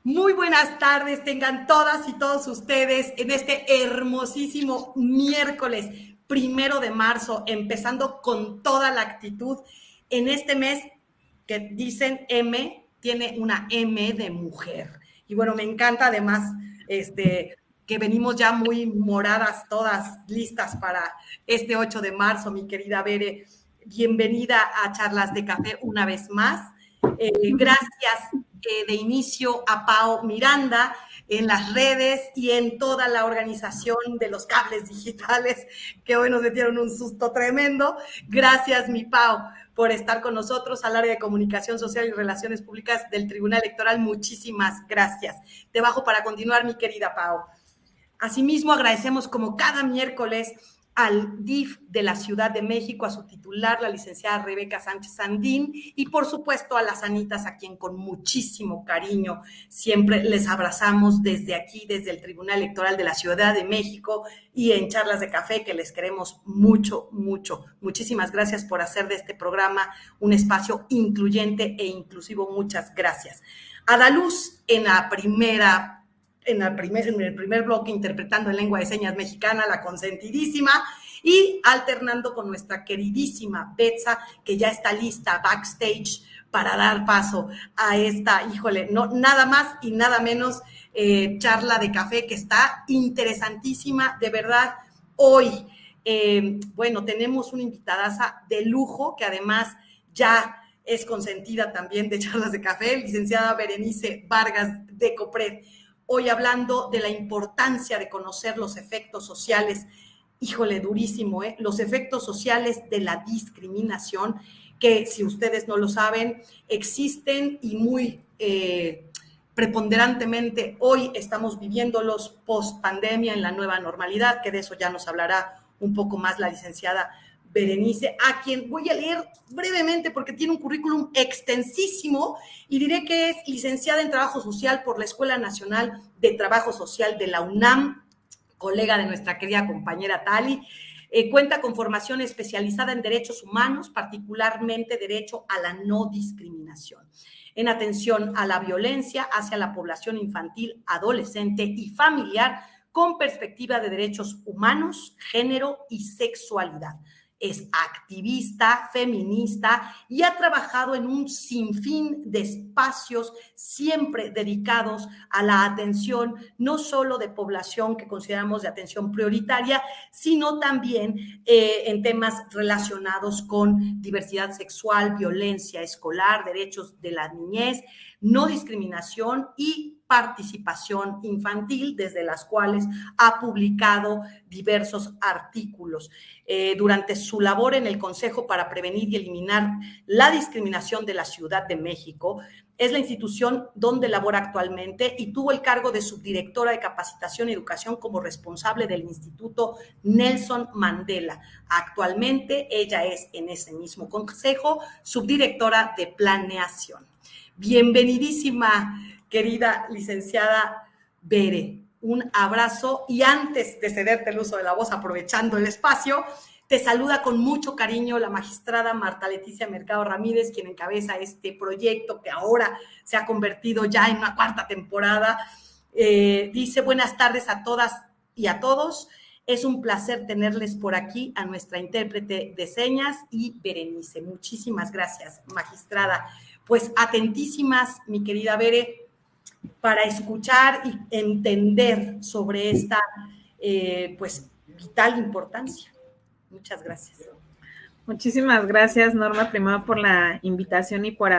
Muy buenas tardes, tengan todas y todos ustedes en este hermosísimo miércoles 1 de marzo, empezando con toda la actitud en este mes que dicen M, tiene una M de mujer. Y bueno, me encanta además que venimos ya muy moradas todas, listas para este 8 de marzo, mi querida Bere. Bienvenida a Charlas de Café una vez más. Gracias de inicio a Pao Miranda en las redes y en toda la organización de los cables digitales que hoy nos metieron un susto tremendo. Gracias, mi Pao, por estar con nosotros al área de comunicación social y relaciones públicas del Tribunal Electoral. Muchísimas gracias. Te bajo para continuar, mi querida Pao. Asimismo, agradecemos como cada miércoles al DIF de la Ciudad de México, a su titular, la licenciada Rebeca Sánchez Sandín, y por supuesto a las Anitas, a quien con muchísimo cariño siempre les abrazamos desde aquí, desde el Tribunal Electoral de la Ciudad de México y en Charlas de Café, que les queremos mucho, mucho. Muchísimas gracias por hacer de este programa un espacio incluyente e inclusivo. Muchas gracias. Adaluz, en el primer bloque, interpretando en lengua de señas mexicana, la consentidísima, y alternando con nuestra queridísima Betsa, que ya está lista backstage para dar paso a esta, no, nada más y nada menos charla de café que está interesantísima, de verdad. Hoy, bueno, tenemos una invitadaza de lujo que además ya es consentida también de Charlas de Café, licenciada Berenice Vargas de Copred. Hoy hablando de la importancia de conocer los efectos sociales, durísimo, los efectos sociales de la discriminación, que si ustedes no lo saben, existen y muy preponderantemente hoy estamos viviéndolos post pandemia en la nueva normalidad, que de eso ya nos hablará un poco más la licenciada Berenice, a quien voy a leer brevemente porque tiene un currículum extensísimo y diré que es licenciada en Trabajo Social por la Escuela Nacional de Trabajo Social de la UNAM, colega de nuestra querida compañera Tali. Cuenta con formación especializada en derechos humanos, particularmente derecho a la no discriminación, en atención a la violencia hacia la población infantil, adolescente y familiar con perspectiva de derechos humanos, género y sexualidad. Es activista, feminista y ha trabajado en un sinfín de espacios siempre dedicados a la atención, no solo de población que consideramos de atención prioritaria, sino también en temas relacionados con diversidad sexual, violencia escolar, derechos de la niñez, no discriminación y participación infantil, desde las cuales ha publicado diversos artículos. Durante su labor en el Consejo para Prevenir y Eliminar la Discriminación de la Ciudad de México, es la institución donde labora actualmente y tuvo el cargo de subdirectora de Capacitación y Educación como responsable del Instituto Nelson Mandela. Actualmente ella es en ese mismo consejo subdirectora de Planeación. Bienvenidísima, querida licenciada Bere. Un abrazo y antes de cederte el uso de la voz, aprovechando el espacio, te saluda con mucho cariño la magistrada Marta Leticia Mercado Ramírez, quien encabeza este proyecto que ahora se ha convertido ya en una 4ª temporada. Dice buenas tardes a todas y a todos. Es un placer tenerles por aquí a nuestra intérprete de señas y Berenice. Muchísimas gracias, magistrada. Pues atentísimas, mi querida Bere, para escuchar y entender sobre esta pues vital importancia. Muchas gracias. Muchísimas gracias, Norma, primero por la invitación y por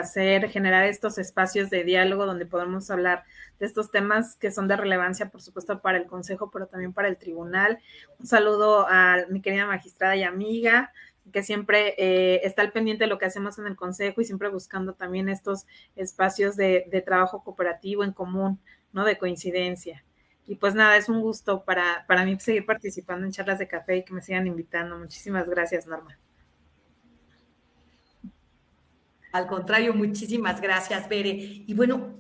generar estos espacios de diálogo donde podemos hablar de estos temas que son de relevancia, por supuesto, para el Consejo, pero también para el Tribunal. Un saludo a mi querida magistrada y amiga, que siempre está al pendiente de lo que hacemos en el Consejo y siempre buscando también estos espacios de trabajo cooperativo en común, ¿no? De coincidencia. Y pues nada, es un gusto para mí seguir participando en Charlas de Café y que me sigan invitando. Muchísimas gracias, Norma. Al contrario, muchísimas gracias, Bere. Y bueno,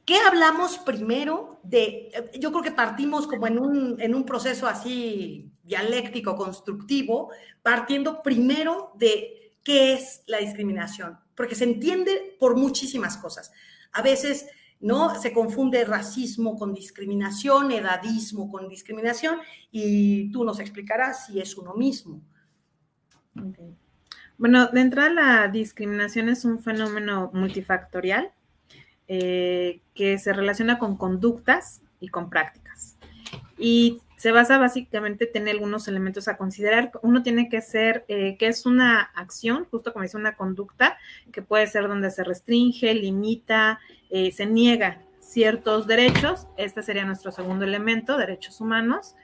¿qué hablamos primero de? Yo creo que partimos como en un proceso así dialéctico, constructivo, partiendo primero de qué es la discriminación, porque se entiende por muchísimas cosas. A veces ¿no? Se confunde racismo con discriminación, edadismo con discriminación, y tú nos explicarás si es uno mismo. Okay. Bueno, de entrada la discriminación es un fenómeno multifactorial que se relaciona con conductas y con prácticas. Y se basa básicamente, tiene algunos elementos a considerar. Uno tiene que ser que es una acción, justo como dice, una conducta, que puede ser donde se restringe, limita, se niega ciertos derechos. Este sería nuestro segundo elemento, derechos humanos,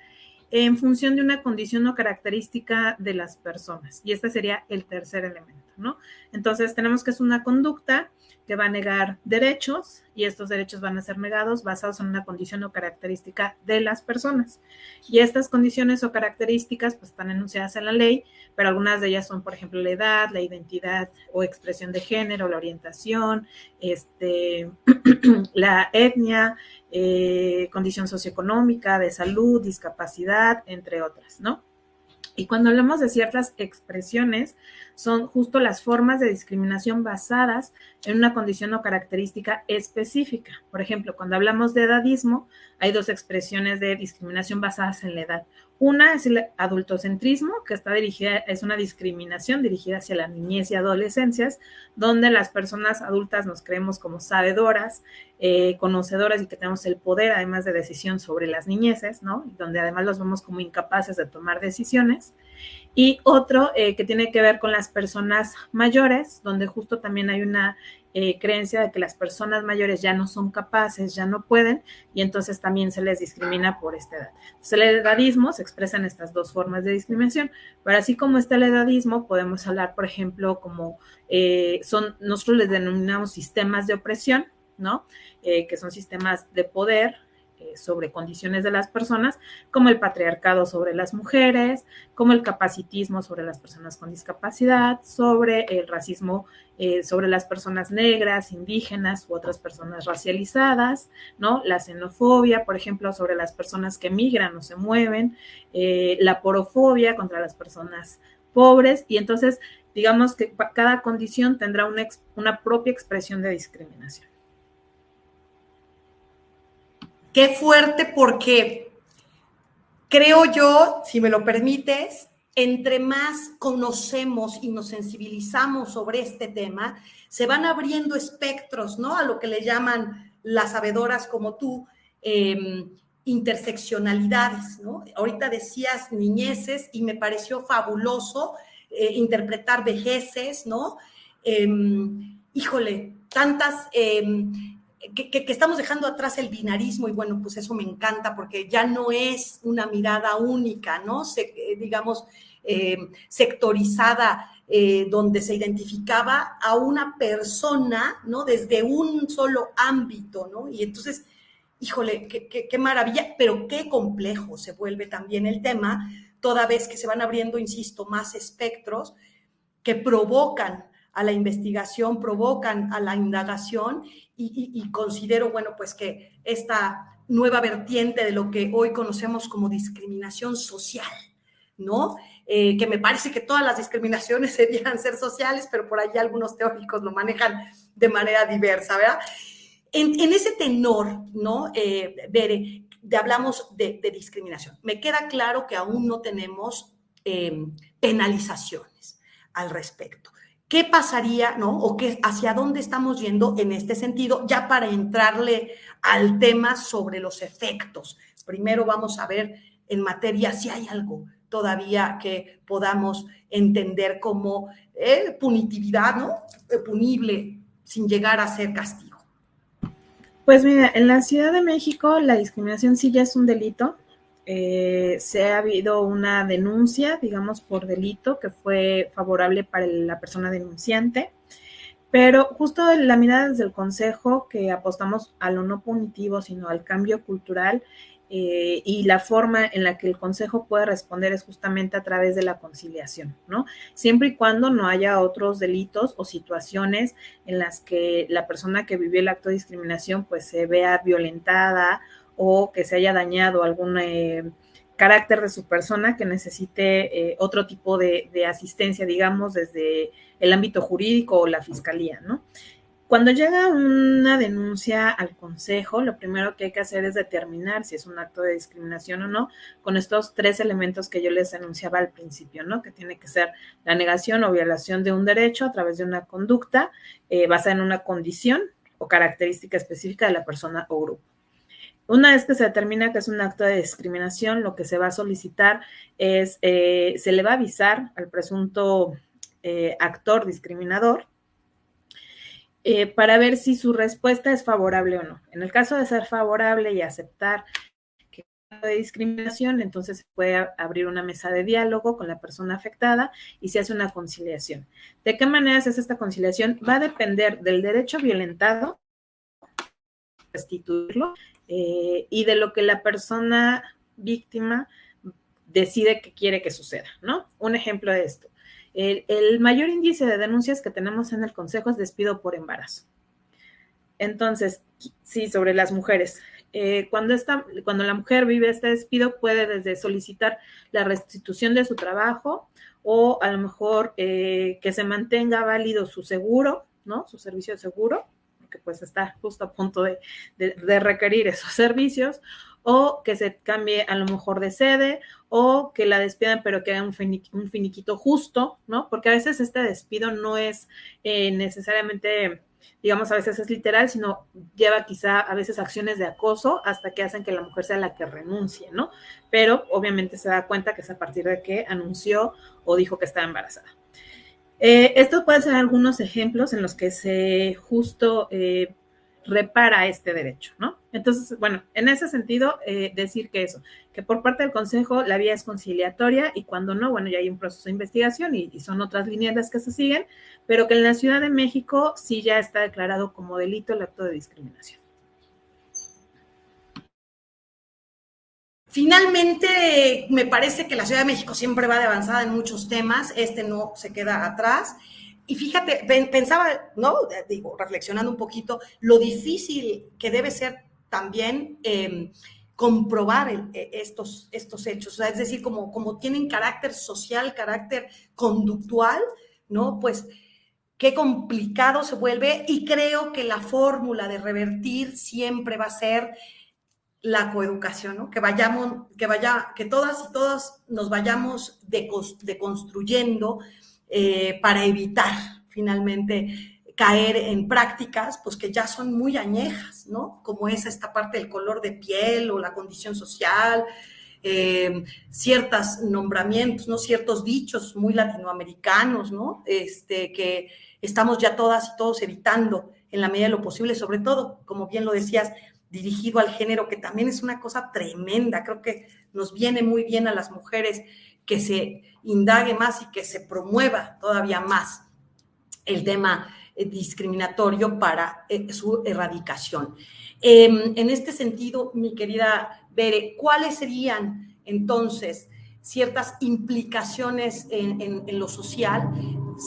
en función de una condición o característica de las personas. Y este sería el tercer elemento, ¿no? Entonces tenemos que es una conducta que va a negar derechos y estos derechos van a ser negados basados en una condición o característica de las personas. Y estas condiciones o características pues están enunciadas en la ley, pero algunas de ellas son, por ejemplo, la edad, la identidad o expresión de género, la orientación, la etnia, condición socioeconómica, de salud, discapacidad, entre otras, ¿no? Y cuando hablamos de ciertas expresiones, son justo las formas de discriminación basadas en una condición o característica específica. Por ejemplo, cuando hablamos de edadismo, hay dos expresiones de discriminación basadas en la edad. Una es el adultocentrismo, que está dirigida, es una discriminación dirigida hacia la niñez y adolescencias, donde las personas adultas nos creemos como sabedoras, conocedoras y que tenemos el poder, además de decisión sobre las niñeces, ¿no? Donde además los vemos como incapaces de tomar decisiones. Y otro que tiene que ver con las personas mayores, donde justo también hay una creencia de que las personas mayores ya no son capaces, ya no pueden, y entonces también se les discrimina por esta edad. Entonces el edadismo se expresa en estas dos formas de discriminación, pero así como está el edadismo, podemos hablar, por ejemplo, como nosotros les denominamos sistemas de opresión, ¿no? Que son sistemas de poder sobre condiciones de las personas, como el patriarcado sobre las mujeres, como el capacitismo sobre las personas con discapacidad, sobre el racismo sobre las personas negras, indígenas u otras personas racializadas, ¿no? La xenofobia, por ejemplo, sobre las personas que migran o se mueven, la porofobia contra las personas pobres, y entonces digamos que cada condición tendrá una propia expresión de discriminación. Qué fuerte, porque creo yo, si me lo permites, entre más conocemos y nos sensibilizamos sobre este tema, se van abriendo espectros, ¿no? A lo que le llaman las sabedoras como tú, interseccionalidades, ¿no? Ahorita decías niñeces y me pareció fabuloso interpretar vejeces, ¿no? Híjole, tantas... Que estamos dejando atrás el binarismo, y bueno, pues eso me encanta porque ya no es una mirada única, ¿no? Digamos, sectorizada, donde se identificaba a una persona, ¿no? Desde un solo ámbito, ¿no? Y entonces, híjole, qué maravilla, pero qué complejo se vuelve también el tema, toda vez que se van abriendo, insisto, más espectros que provocan a la investigación, provocan a la indagación, y considero, bueno, pues que esta nueva vertiente de lo que hoy conocemos como discriminación social, ¿no? Que me parece que todas las discriminaciones debieran ser sociales, pero por ahí algunos teóricos lo manejan de manera diversa, ¿verdad? En ese tenor, ¿no? Bere, hablamos de discriminación. Me queda claro que aún no tenemos penalizaciones al respecto. ¿Qué pasaría, no? O hacia dónde estamos yendo en este sentido, ya para entrarle al tema sobre los efectos. Primero vamos a ver en materia si hay algo todavía que podamos entender como punitividad, ¿no? Punible sin llegar a ser castigo. Pues mira, en la Ciudad de México la discriminación sí ya es un delito. Se ha habido una denuncia, digamos, por delito que fue favorable para la persona denunciante, pero justo la mirada desde el Consejo, que apostamos a lo no punitivo, sino al cambio cultural, y la forma en la que el Consejo puede responder es justamente a través de la conciliación, ¿no? Siempre y cuando no haya otros delitos o situaciones en las que la persona que vivió el acto de discriminación pues se vea violentada o que se haya dañado algún carácter de su persona que necesite otro tipo de asistencia, digamos, desde el ámbito jurídico o la fiscalía, ¿no? Cuando llega una denuncia al consejo, lo primero que hay que hacer es determinar si es un acto de discriminación o no, con estos 3 elementos que yo les anunciaba al principio, ¿no? Que tiene que ser la negación o violación de un derecho a través de una conducta basada en una condición o característica específica de la persona o grupo. Una vez que se determina que es un acto de discriminación, lo que se va a solicitar es, se le va a avisar al presunto actor discriminador para ver si su respuesta es favorable o no. En el caso de ser favorable y aceptar que es de discriminación, entonces se puede abrir una mesa de diálogo con la persona afectada y se hace una conciliación. ¿De qué manera se hace esta conciliación? Va a depender del derecho violentado, restituirlo, y de lo que la persona víctima decide que quiere que suceda, ¿no? Un ejemplo de esto. El mayor índice de denuncias que tenemos en el Consejo es despido por embarazo. Entonces, sí, sobre las mujeres. Cuando la mujer vive este despido, puede desde solicitar la restitución de su trabajo o a lo mejor que se mantenga válido su seguro, ¿no? Su servicio de seguro, porque pues está justo a punto de requerir esos servicios, o que se cambie a lo mejor de sede, o que la despidan pero que haga un finiquito justo, ¿no? Porque a veces este despido no es necesariamente, digamos, a veces es literal, sino lleva quizá a veces acciones de acoso hasta que hacen que la mujer sea la que renuncie, ¿no? Pero obviamente se da cuenta que es a partir de que anunció o dijo que estaba embarazada. Esto puede ser algunos ejemplos en los que se justo repara este derecho, ¿no? Entonces, bueno, en ese sentido, decir que eso, que por parte del Consejo la vía es conciliatoria y cuando no, bueno, ya hay un proceso de investigación y son otras líneas que se siguen, pero que en la Ciudad de México sí ya está declarado como delito el acto de discriminación. Finalmente, me parece que la Ciudad de México siempre va de avanzada en muchos temas, este no se queda atrás. Y fíjate, pensaba, ¿no? Digo, reflexionando un poquito, lo difícil que debe ser también comprobar estos hechos. O sea, es decir, como tienen carácter social, carácter conductual, ¿no? Pues qué complicado se vuelve y creo que la fórmula de revertir siempre va a ser la coeducación, ¿no? Que todas y todos nos vayamos deconstruyendo para evitar finalmente caer en prácticas pues que ya son muy añejas, ¿no? Como es esta parte del color de piel o la condición social, ciertos nombramientos, ¿no? Ciertos dichos muy latinoamericanos, ¿no? Que estamos ya todas y todos evitando en la medida de lo posible, sobre todo, como bien lo decías, dirigido al género, que también es una cosa tremenda. Creo que nos viene muy bien a las mujeres que se indague más y que se promueva todavía más el tema discriminatorio para su erradicación. En este sentido, mi querida Bere, ¿cuáles serían entonces ciertas implicaciones en lo social?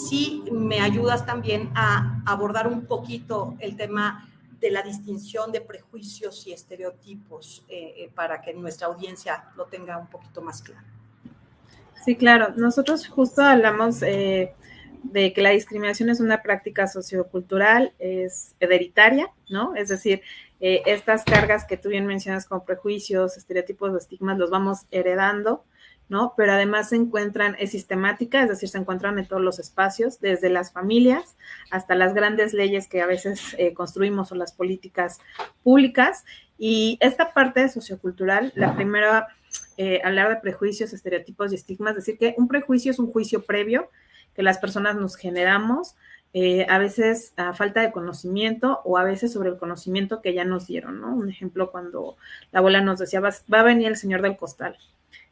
Si me ayudas también a abordar un poquito el tema de la distinción de prejuicios y estereotipos para que nuestra audiencia lo tenga un poquito más claro. Sí, claro. Nosotros justo hablamos de que la discriminación es una práctica sociocultural, es hereditaria, ¿no? Es decir, estas cargas que tú bien mencionas como prejuicios, estereotipos o estigmas los vamos heredando, ¿no? Pero además se encuentran, es sistemática, es decir, se encuentran en todos los espacios, desde las familias hasta las grandes leyes que a veces construimos o las políticas públicas. Y esta parte sociocultural, la primera, hablar de prejuicios, estereotipos y estigmas, decir que un prejuicio es un juicio previo que las personas nos generamos, a veces a falta de conocimiento o a veces sobre el conocimiento que ya nos dieron, ¿no? Un ejemplo, cuando la abuela nos decía, va a venir el señor del costal.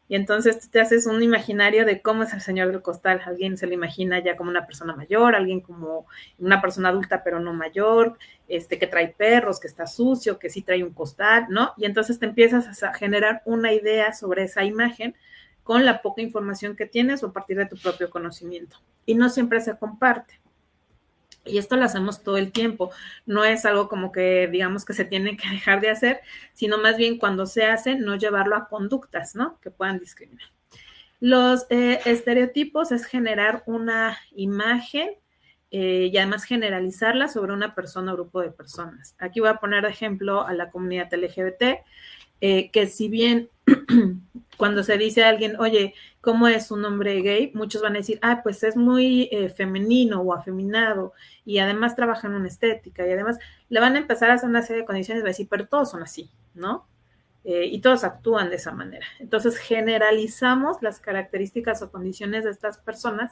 Y entonces tú te haces un imaginario de cómo es el señor del costal. Alguien se lo imagina ya como una persona mayor, alguien como una persona adulta pero no mayor, que trae perros, que está sucio, que sí trae un costal, ¿no? Y entonces te empiezas a generar una idea sobre esa imagen con la poca información que tienes o a partir de tu propio conocimiento. Y no siempre se comparte. Y esto lo hacemos todo el tiempo. No es algo como que digamos que se tiene que dejar de hacer, sino más bien cuando se hace, no llevarlo a conductas, ¿no? Que puedan discriminar. Los estereotipos es generar una imagen y además generalizarla sobre una persona o grupo de personas. Aquí voy a poner de ejemplo a la comunidad LGBT, que si bien cuando se dice a alguien, oye, ¿cómo es un hombre gay? Muchos van a decir, pues es muy femenino o afeminado y además trabaja en una estética y además le van a empezar a hacer una serie de condiciones y va a decir, pero todos son así, ¿no? Y todos actúan de esa manera. Entonces generalizamos las características o condiciones de estas personas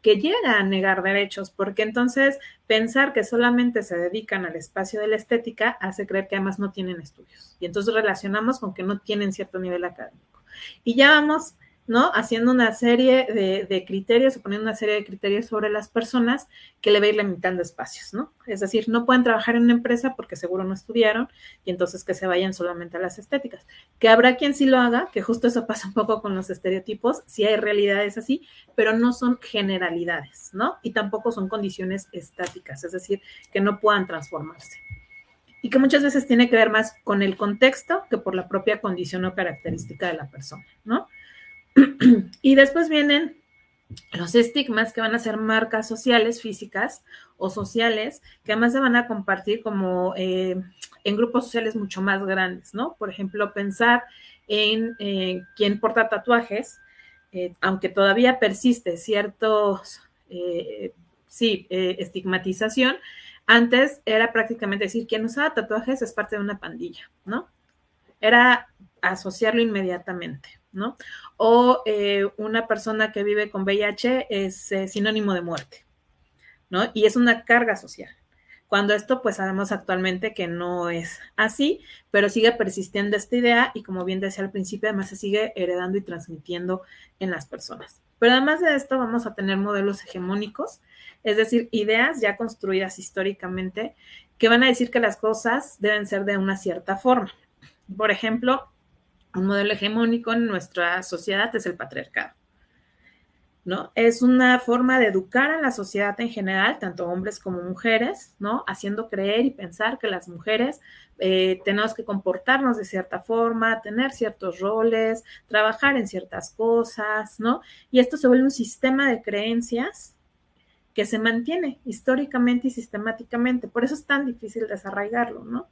que llegan a negar derechos, porque entonces pensar que solamente se dedican al espacio de la estética hace creer que además no tienen estudios. Y entonces relacionamos con que no tienen cierto nivel académico. Y ya vamos, ¿no? Haciendo una serie de criterios, o poniendo una serie de criterios sobre las personas que le va a ir limitando espacios, ¿no? Es decir, no pueden trabajar en una empresa porque seguro no estudiaron y entonces que se vayan solamente a las estéticas. Que habrá quien sí lo haga, que justo eso pasa un poco con los estereotipos, sí hay realidades así, pero no son generalidades, ¿no? Y tampoco son condiciones estáticas, es decir, que no puedan transformarse. Y que muchas veces tiene que ver más con el contexto que por la propia condición o característica de la persona, ¿no? Y después vienen los estigmas, que van a ser marcas sociales, físicas o sociales, que además se van a compartir como en grupos sociales mucho más grandes, ¿no? Por ejemplo, pensar en quien porta tatuajes, aunque todavía persiste ciertos, estigmatización, antes era prácticamente decir, quien usaba tatuajes es parte de una pandilla, ¿no? Era asociarlo inmediatamente, ¿no? O una persona que vive con VIH es sinónimo de muerte, ¿no? Y es una carga social. Cuando esto, pues sabemos actualmente que no es así, pero sigue persistiendo esta idea y como bien decía al principio, además se sigue heredando y transmitiendo en las personas. Pero además de esto vamos a tener modelos hegemónicos, es decir, ideas ya construidas históricamente que van a decir que las cosas deben ser de una cierta forma. Por ejemplo, un modelo hegemónico en nuestra sociedad es el patriarcado, ¿no? Es una forma de educar a la sociedad en general, tanto hombres como mujeres, ¿no? Haciendo creer y pensar que las mujeres tenemos que comportarnos de cierta forma, tener ciertos roles, trabajar en ciertas cosas, ¿no? Y esto se vuelve un sistema de creencias que se mantiene históricamente y sistemáticamente. Por eso es tan difícil desarraigarlo, ¿no?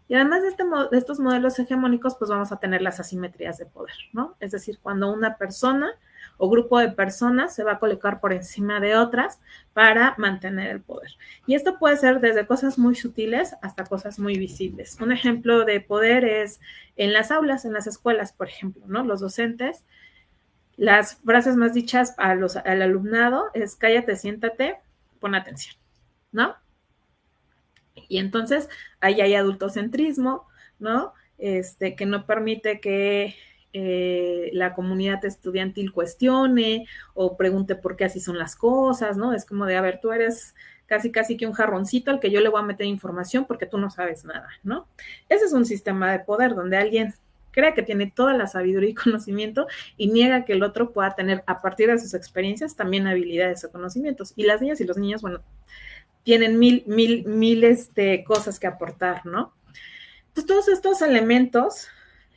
Y además de estos modelos hegemónicos, pues vamos a tener las asimetrías de poder, ¿no? Es decir, cuando una persona o grupo de personas se va a colocar por encima de otras para mantener el poder. Y esto puede ser desde cosas muy sutiles hasta cosas muy visibles. Un ejemplo de poder es en las aulas, en las escuelas, por ejemplo, ¿no? Los docentes, las frases más dichas al alumnado es cállate, siéntate, pon atención, ¿no? Y entonces ahí hay adultocentrismo, ¿no? Que no permite que la comunidad estudiantil cuestione o pregunte por qué así son las cosas, ¿no? Es como de, a ver, tú eres casi que un jarroncito al que yo le voy a meter información porque tú no sabes nada, ¿no? Ese es un sistema de poder donde alguien cree que tiene toda la sabiduría y conocimiento y niega que el otro pueda tener, a partir de sus experiencias, también habilidades o conocimientos. Y las niñas y los niños, bueno, tienen miles de cosas que aportar, ¿no? Entonces, todos estos elementos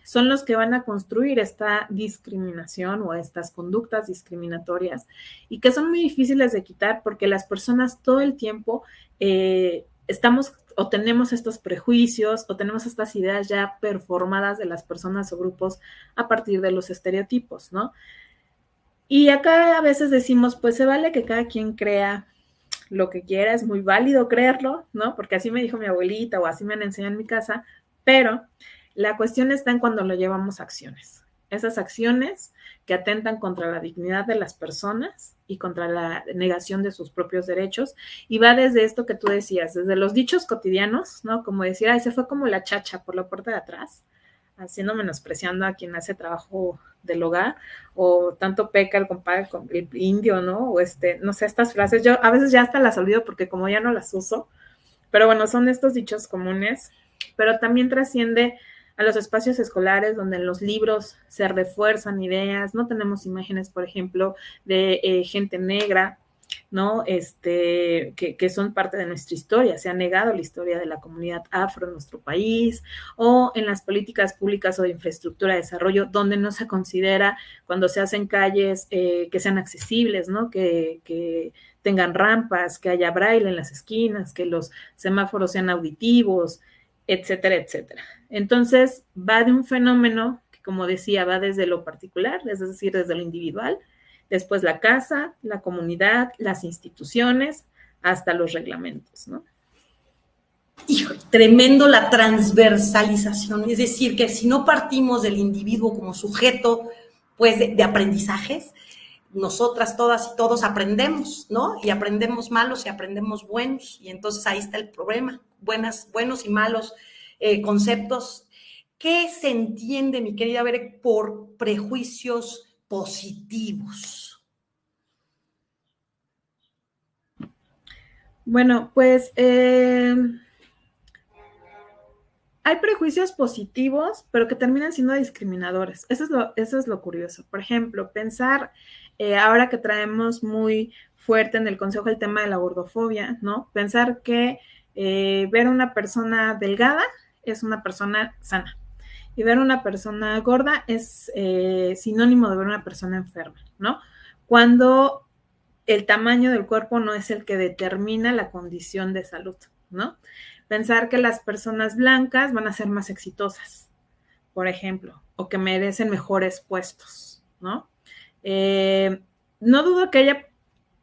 son los que van a construir esta discriminación o estas conductas discriminatorias y que son muy difíciles de quitar porque las personas todo el tiempo estamos o tenemos estos prejuicios o tenemos estas ideas ya performadas de las personas o grupos a partir de los estereotipos, ¿no? Y acá a veces decimos, pues se vale que cada quien crea lo que quiera, es muy válido creerlo, ¿no? Porque así me dijo mi abuelita o así me han enseñado en mi casa, pero la cuestión está en cuando lo llevamos a acciones. Esas acciones que atentan contra la dignidad de las personas y contra la negación de sus propios derechos. Y va desde esto que tú decías, desde los dichos cotidianos, ¿no? Como decir, ay, se fue como la chacha por la puerta de atrás, haciendo menospreciando a quien hace trabajo del hogar, o tanto peca el compadre con el indio, ¿no? O no sé, estas frases, yo a veces ya hasta las olvido porque como ya no las uso, pero bueno, son estos dichos comunes, pero también trasciende a los espacios escolares donde en los libros se refuerzan ideas, no tenemos imágenes, por ejemplo, de gente negra, ¿no? Que son parte de nuestra historia, se ha negado la historia de la comunidad afro en nuestro país, o en las políticas públicas o de infraestructura de desarrollo, donde no se considera cuando se hacen calles que sean accesibles, ¿no? Que tengan rampas, que haya braille en las esquinas, que los semáforos sean auditivos, etcétera, etcétera. Entonces, va de un fenómeno que, como decía, va desde lo particular, es decir, desde lo individual, después la casa, la comunidad, las instituciones, hasta los reglamentos, ¿no? Hijo, tremendo la transversalización, es decir, que si no partimos del individuo como sujeto, pues, de aprendizajes, nosotras todas y todos aprendemos, ¿no? Y aprendemos malos y aprendemos buenos, y entonces ahí está el problema, buenos y malos conceptos. ¿Qué se entiende, mi querida Bere, por prejuicios positivos? Bueno, pues hay prejuicios positivos, pero que terminan siendo discriminadores. Eso es lo curioso. Por ejemplo, pensar, ahora que traemos muy fuerte en el Consejo el tema de la gordofobia, ¿no? Pensar que ver a una persona delgada es una persona sana. Y ver a una persona gorda es sinónimo de ver a una persona enferma, ¿no? Cuando el tamaño del cuerpo no es el que determina la condición de salud, ¿no? Pensar que las personas blancas van a ser más exitosas, por ejemplo, o que merecen mejores puestos, ¿no? No dudo que haya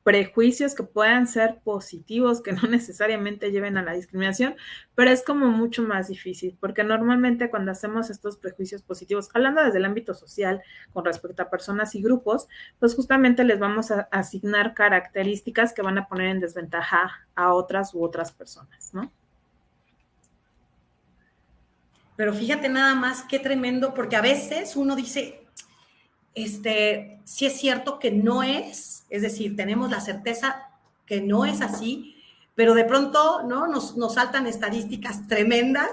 prejuicios que puedan ser positivos, que no necesariamente lleven a la discriminación, pero es como mucho más difícil, porque normalmente cuando hacemos estos prejuicios positivos, hablando desde el ámbito social con respecto a personas y grupos, pues justamente les vamos a asignar características que van a poner en desventaja a otras u otras personas, ¿no? Pero fíjate nada más qué tremendo, porque a veces uno dice, sí es cierto que no es decir, tenemos la certeza que no es así, pero de pronto, ¿no? Nos saltan estadísticas tremendas,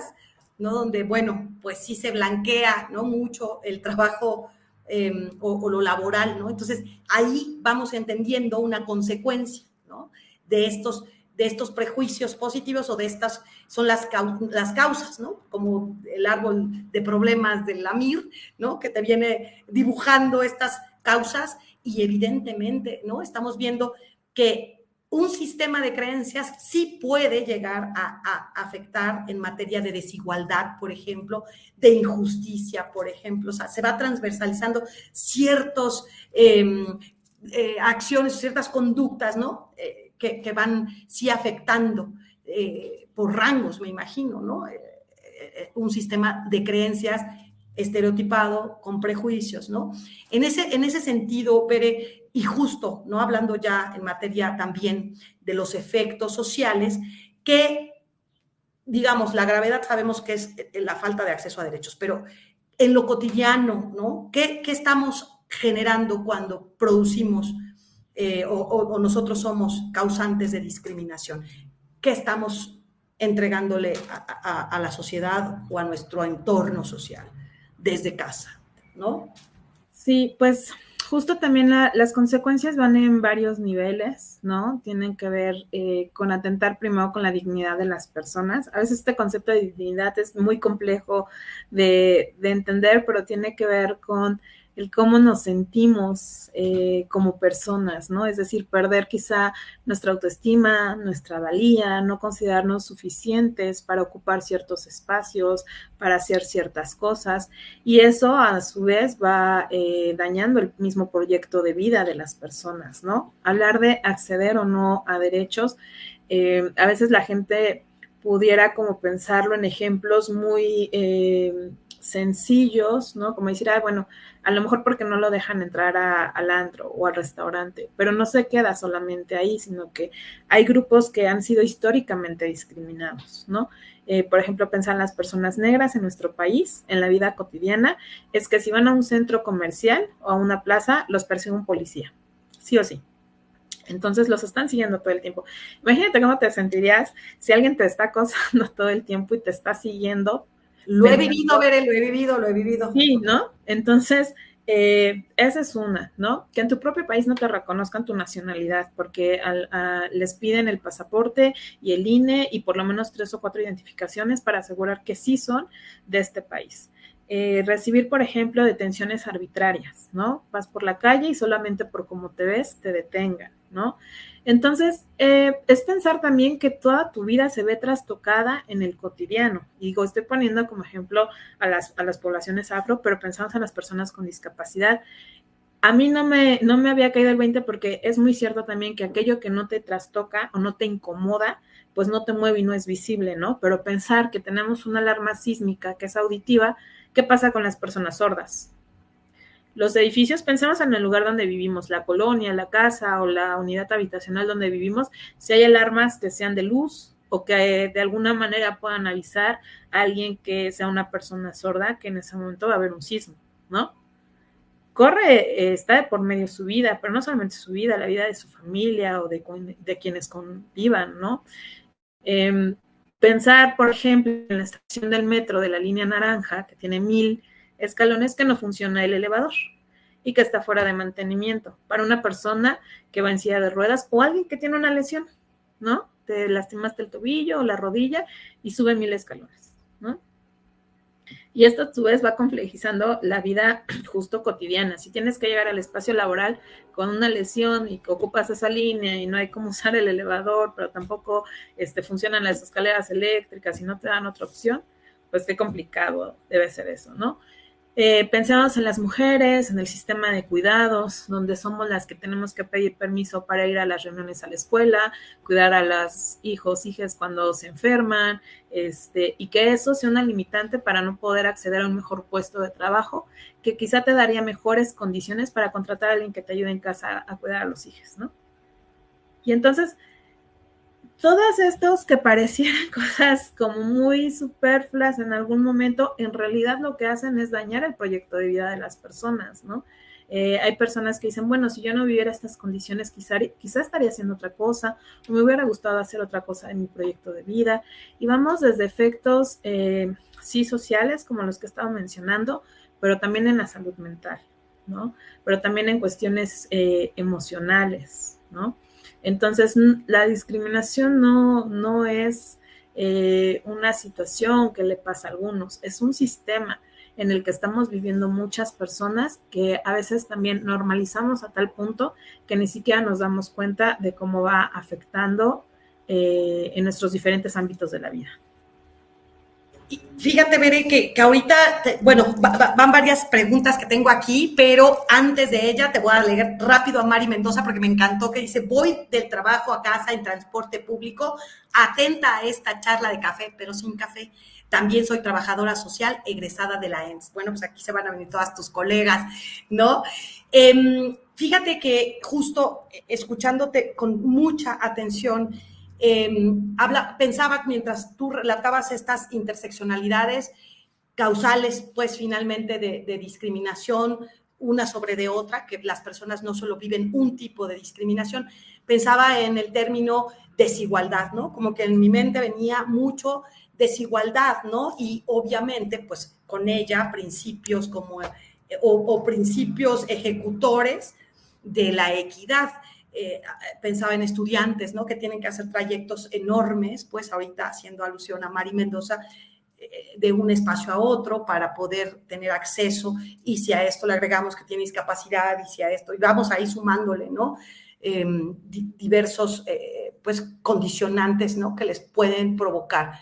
¿no? Donde, bueno, pues sí se blanquea, ¿no? Mucho el trabajo o lo laboral, ¿no? Entonces, ahí vamos entendiendo una consecuencia, ¿no? De estos prejuicios positivos o de estas son las causas, ¿no? Como el árbol de problemas del Lamir, ¿no? Que te viene dibujando estas causas y evidentemente, ¿no? Estamos viendo que un sistema de creencias sí puede llegar a afectar en materia de desigualdad, por ejemplo, de injusticia, por ejemplo. O sea, se va transversalizando ciertas acciones, ciertas conductas, ¿no? Que van sí afectando por rangos, me imagino, ¿no? Un sistema de creencias estereotipado, con prejuicios, ¿no? En ese sentido, Pere, y justo, ¿no? Hablando ya en materia también de los efectos sociales, que, digamos, la gravedad sabemos que es la falta de acceso a derechos, pero en lo cotidiano, ¿no? ¿Qué estamos generando cuando producimos o nosotros somos causantes de discriminación? ¿Qué estamos entregándole a la sociedad o a nuestro entorno social desde casa, ¿no? Sí, pues justo también las consecuencias van en varios niveles, ¿no? Tienen que ver con atentar primero con la dignidad de las personas. A veces este concepto de dignidad es muy complejo de entender, pero tiene que ver con el cómo nos sentimos como personas, ¿no? Es decir, perder quizá nuestra autoestima, nuestra valía, no considerarnos suficientes para ocupar ciertos espacios, para hacer ciertas cosas, y eso a su vez va dañando el mismo proyecto de vida de las personas, ¿no? Hablar de acceder o no a derechos, a veces la gente pudiera como pensarlo en ejemplos muy sencillos, ¿no? Como decir, bueno, a lo mejor porque no lo dejan entrar al antro o al restaurante, pero no se queda solamente ahí, sino que hay grupos que han sido históricamente discriminados, ¿no? Por ejemplo, pensar en las personas negras en nuestro país, en la vida cotidiana, es que si van a un centro comercial o a una plaza, los persigue un policía, sí o sí. Entonces los están siguiendo todo el tiempo. Imagínate cómo te sentirías si alguien te está acosando todo el tiempo y te está siguiendo. Lo he vivido, Bere, lo he vivido. Sí, ¿no? Entonces, esa es una, ¿no? Que en tu propio país no te reconozcan tu nacionalidad, porque les piden el pasaporte y el INE y por lo menos 3 o 4 identificaciones para asegurar que sí son de este país. Recibir, por ejemplo, detenciones arbitrarias, ¿no? Vas por la calle y solamente por cómo te ves te detengan, ¿no? Entonces, es pensar también que toda tu vida se ve trastocada en el cotidiano. Y digo, estoy poniendo como ejemplo a las poblaciones afro, pero pensamos en las personas con discapacidad. A mí no me había caído el 20 porque es muy cierto también que aquello que no te trastoca o no te incomoda, pues no te mueve y no es visible, ¿no? Pero pensar que tenemos una alarma sísmica que es auditiva, ¿qué pasa con las personas sordas? Los edificios, pensamos en el lugar donde vivimos, la colonia, la casa o la unidad habitacional donde vivimos, si hay alarmas que sean de luz o que de alguna manera puedan avisar a alguien que sea una persona sorda, que en ese momento va a haber un sismo, ¿no? Corre, está de por medio su vida, pero no solamente su vida, la vida de su familia o de quienes convivan, ¿no? Eh, Pensar, por ejemplo, en la estación del metro de la línea naranja, que tiene 1000 escalones, que no funciona el elevador y que está fuera de mantenimiento para una persona que va en silla de ruedas o alguien que tiene una lesión, ¿no? Te lastimaste el tobillo o la rodilla y sube 1000 escalones, ¿no? Y esto a su vez va complejizando la vida justo cotidiana. Si tienes que llegar al espacio laboral con una lesión y que ocupas esa línea y no hay cómo usar el elevador, pero tampoco funcionan las escaleras eléctricas y no te dan otra opción, pues qué complicado debe ser eso, ¿no? Pensamos en las mujeres, en el sistema de cuidados, donde somos las que tenemos que pedir permiso para ir a las reuniones a la escuela, cuidar a los hijos, hijas cuando se enferman, y que eso sea una limitante para no poder acceder a un mejor puesto de trabajo, que quizá te daría mejores condiciones para contratar a alguien que te ayude en casa a cuidar a los hijos, ¿no? Y entonces, todas estos que parecieran cosas como muy superfluas en algún momento, en realidad lo que hacen es dañar el proyecto de vida de las personas, ¿no? Hay personas que dicen, bueno, si yo no viviera estas condiciones, quizá estaría haciendo otra cosa, o me hubiera gustado hacer otra cosa en mi proyecto de vida. Y vamos desde efectos, sí, sociales, como los que estaba mencionando, pero también en la salud mental, ¿no? Pero también en cuestiones emocionales, ¿no? Entonces, la discriminación no es una situación que le pasa a algunos, es un sistema en el que estamos viviendo muchas personas que a veces también normalizamos a tal punto que ni siquiera nos damos cuenta de cómo va afectando en nuestros diferentes ámbitos de la vida. Y fíjate, Bere, que ahorita, van varias preguntas que tengo aquí, pero antes de ella te voy a leer rápido a Mari Mendoza porque me encantó que dice, voy del trabajo a casa en transporte público, atenta a esta charla de café, pero sin café. También soy trabajadora social egresada de la ENS. Bueno, pues aquí se van a venir todas tus colegas, ¿no? Fíjate que justo escuchándote con mucha atención, pensaba mientras tú relatabas estas interseccionalidades causales, pues finalmente de discriminación una sobre de otra, que las personas no solo viven un tipo de discriminación, pensaba en el término desigualdad, ¿no? Como que en mi mente venía mucho desigualdad, ¿no? Y obviamente, pues con ella principios como, o principios ejecutores de la equidad. Pensaba en estudiantes, ¿no? Que tienen que hacer trayectos enormes, pues ahorita haciendo alusión a Mari Mendoza, de un espacio a otro para poder tener acceso, y si a esto le agregamos que tiene discapacidad, y si a esto, y vamos ahí sumándole, ¿no? Diversos, pues, condicionantes, ¿no? Que les pueden provocar.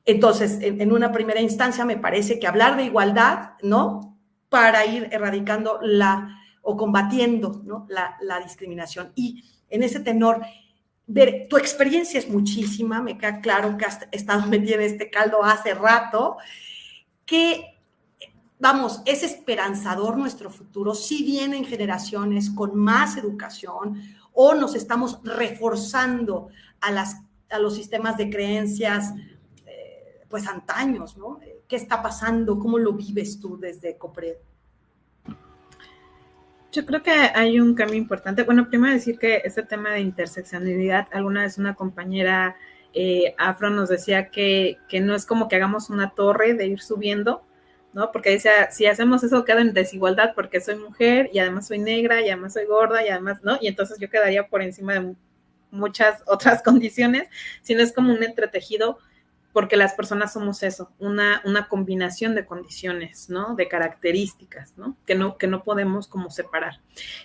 Entonces, en una primera instancia, me parece que hablar de igualdad, ¿no? Para ir erradicando o combatiendo, ¿no? la discriminación. Y en ese tenor, ver, tu experiencia es muchísima, me queda claro que has estado metida en este caldo hace rato, que, vamos, es esperanzador nuestro futuro, si vienen generaciones con más educación o nos estamos reforzando a los sistemas de creencias, pues antaños, ¿no? ¿Qué está pasando? ¿Cómo lo vives tú desde COPRED? Yo creo que hay un cambio importante. Bueno, primero decir que este tema de interseccionalidad, alguna vez una compañera afro nos decía que no es como que hagamos una torre de ir subiendo, ¿no? Porque decía, si hacemos eso quedo en desigualdad porque soy mujer y además soy negra y además soy gorda y además, ¿no? Y entonces yo quedaría por encima de muchas otras condiciones, sino es como un entretejido, porque las personas somos eso, una combinación de condiciones, ¿no? De características, ¿no? Que no podemos como separar.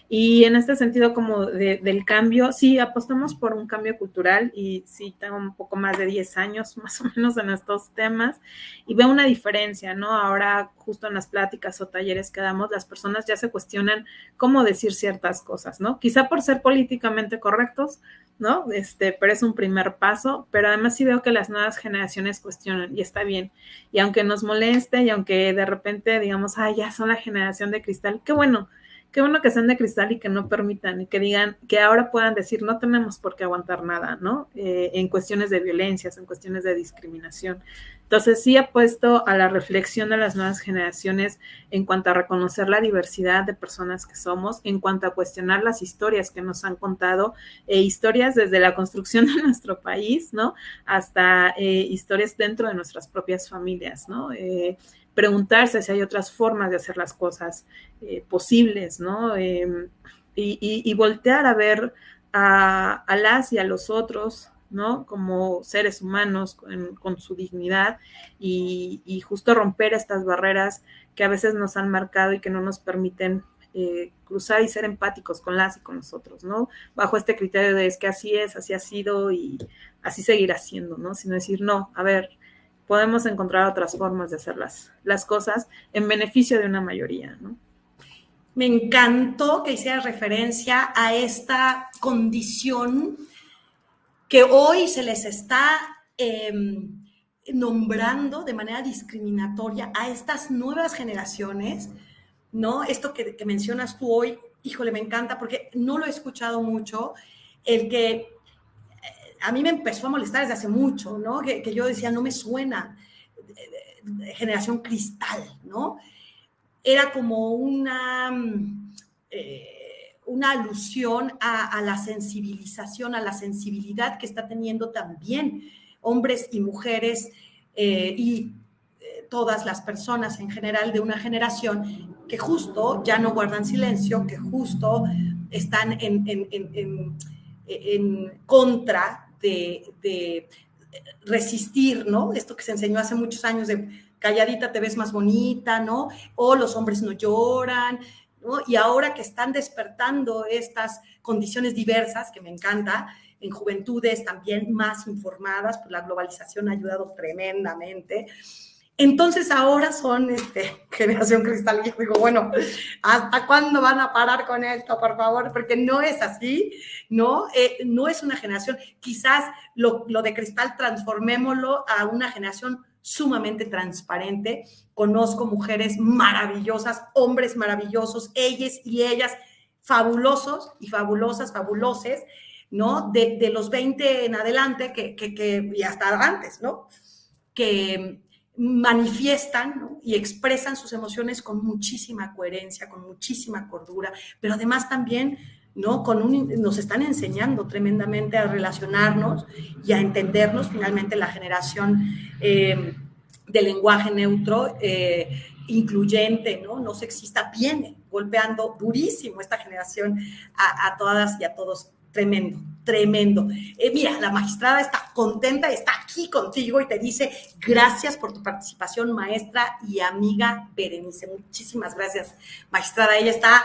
Y en este sentido como del cambio, sí, apostamos por un cambio cultural y sí, tengo un poco más de 10 años más o menos en estos temas y veo una diferencia, ¿no? Ahora justo en las pláticas o talleres que damos, las personas ya se cuestionan cómo decir ciertas cosas, ¿no? Quizá por ser políticamente correctos, ¿no? Pero es un primer paso, pero además sí veo que las nuevas generaciones cuestionan y está bien. Y aunque nos moleste y aunque de repente digamos, ay, ya son la generación de cristal, qué bueno que sean de cristal y que no permitan y que digan, que ahora puedan decir, no tenemos por qué aguantar nada, ¿no? En cuestiones de violencias, en cuestiones de discriminación. Entonces sí apuesto a la reflexión de las nuevas generaciones en cuanto a reconocer la diversidad de personas que somos, en cuanto a cuestionar las historias que nos han contado, historias desde la construcción de nuestro país, ¿no? Hasta historias dentro de nuestras propias familias, ¿no? Preguntarse si hay otras formas de hacer las cosas posibles, ¿no? Y voltear a ver a las y a los otros, ¿no? Como seres humanos con su dignidad y justo romper estas barreras que a veces nos han marcado y que no nos permiten cruzar y ser empáticos con las y con nosotros, ¿no? Bajo este criterio de es que así es, así ha sido y así seguirá siendo, ¿no? Sino decir, no, a ver, podemos encontrar otras formas de hacer las cosas en beneficio de una mayoría, ¿no? Me encantó que hicieras referencia a esta condición que hoy se les está nombrando de manera discriminatoria a estas nuevas generaciones, ¿no? Esto que mencionas tú hoy, híjole, me encanta porque no lo he escuchado mucho, el que a mí me empezó a molestar desde hace mucho, ¿no? Que yo decía, no me suena generación cristal, ¿no? Era como una alusión a la sensibilización, a la sensibilidad que está teniendo también hombres y mujeres y todas las personas en general de una generación que justo ya no guardan silencio, que justo están en contra de resistir, ¿no? Esto que se enseñó hace muchos años de calladita te ves más bonita, ¿no? O los hombres no lloran, ¿no? Y ahora que están despertando estas condiciones diversas, que me encanta, en juventudes también más informadas, pues la globalización ha ayudado tremendamente. Entonces ahora son generación cristal. Y digo, bueno, ¿hasta cuándo van a parar con esto, por favor? Porque no es así, ¿no? No es una generación. Quizás lo de cristal transformémoslo a una generación sumamente transparente. Conozco mujeres maravillosas, hombres maravillosos, ellas y ellas fabulosos y fabulosas, fabuloses, ¿no? De los 20 en adelante y hasta antes, ¿no? Que manifiestan, ¿no? Y expresan sus emociones con muchísima coherencia, con muchísima cordura, pero además también, ¿no? Nos están enseñando tremendamente a relacionarnos y a entendernos. Finalmente la generación de lenguaje neutro, incluyente, ¿no? No sexista, viene golpeando durísimo esta generación a todas y a todos. Tremendo, tremendo. Mira, la magistrada está contenta, está aquí contigo y te dice gracias por tu participación, maestra y amiga Berenice. Muchísimas gracias, magistrada. Ella está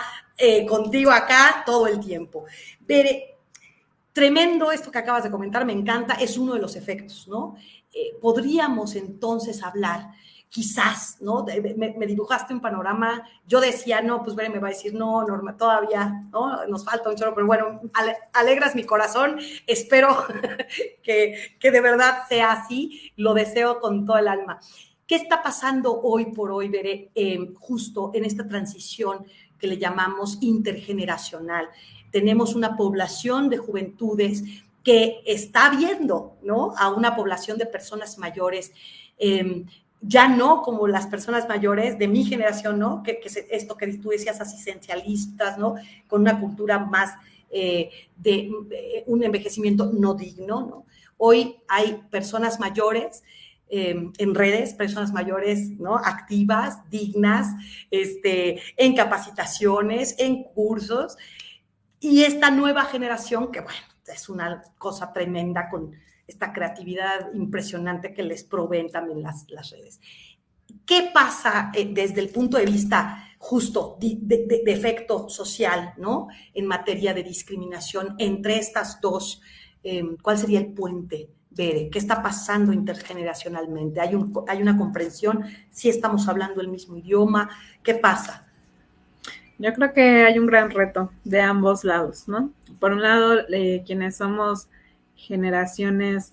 contigo acá todo el tiempo. Bere, tremendo esto que acabas de comentar, me encanta, es uno de los efectos, ¿no? Podríamos entonces hablar quizás, ¿no? Me dibujaste un panorama, yo decía, no, pues Bere me va a decir, no, Norma, todavía, ¿no? Nos falta un chorro, pero bueno, alegras mi corazón, espero que de verdad sea así, lo deseo con todo el alma. ¿Qué está pasando hoy por hoy, Bere, justo en esta transición que le llamamos intergeneracional? Tenemos una población de juventudes que está viendo, ¿no? A una población de personas mayores, ya no como las personas mayores de mi generación, ¿no? Que esto que tú decías, asistencialistas, ¿no? Con una cultura más de un envejecimiento no digno, ¿no? Hoy hay personas mayores en redes, personas mayores, ¿no? Activas, dignas, en capacitaciones, en cursos, y esta nueva generación, que bueno, es una cosa tremenda con esta creatividad impresionante que les proveen también las redes. ¿Qué pasa desde el punto de vista justo de efecto social, ¿no? En materia de discriminación entre estas dos, ¿cuál sería el puente, Bere? ¿Qué está pasando intergeneracionalmente? ¿Hay una comprensión? ¿Sí estamos hablando el mismo idioma? ¿Qué pasa? Yo creo que hay un gran reto de ambos lados, ¿no? Por un lado, quienes somos generaciones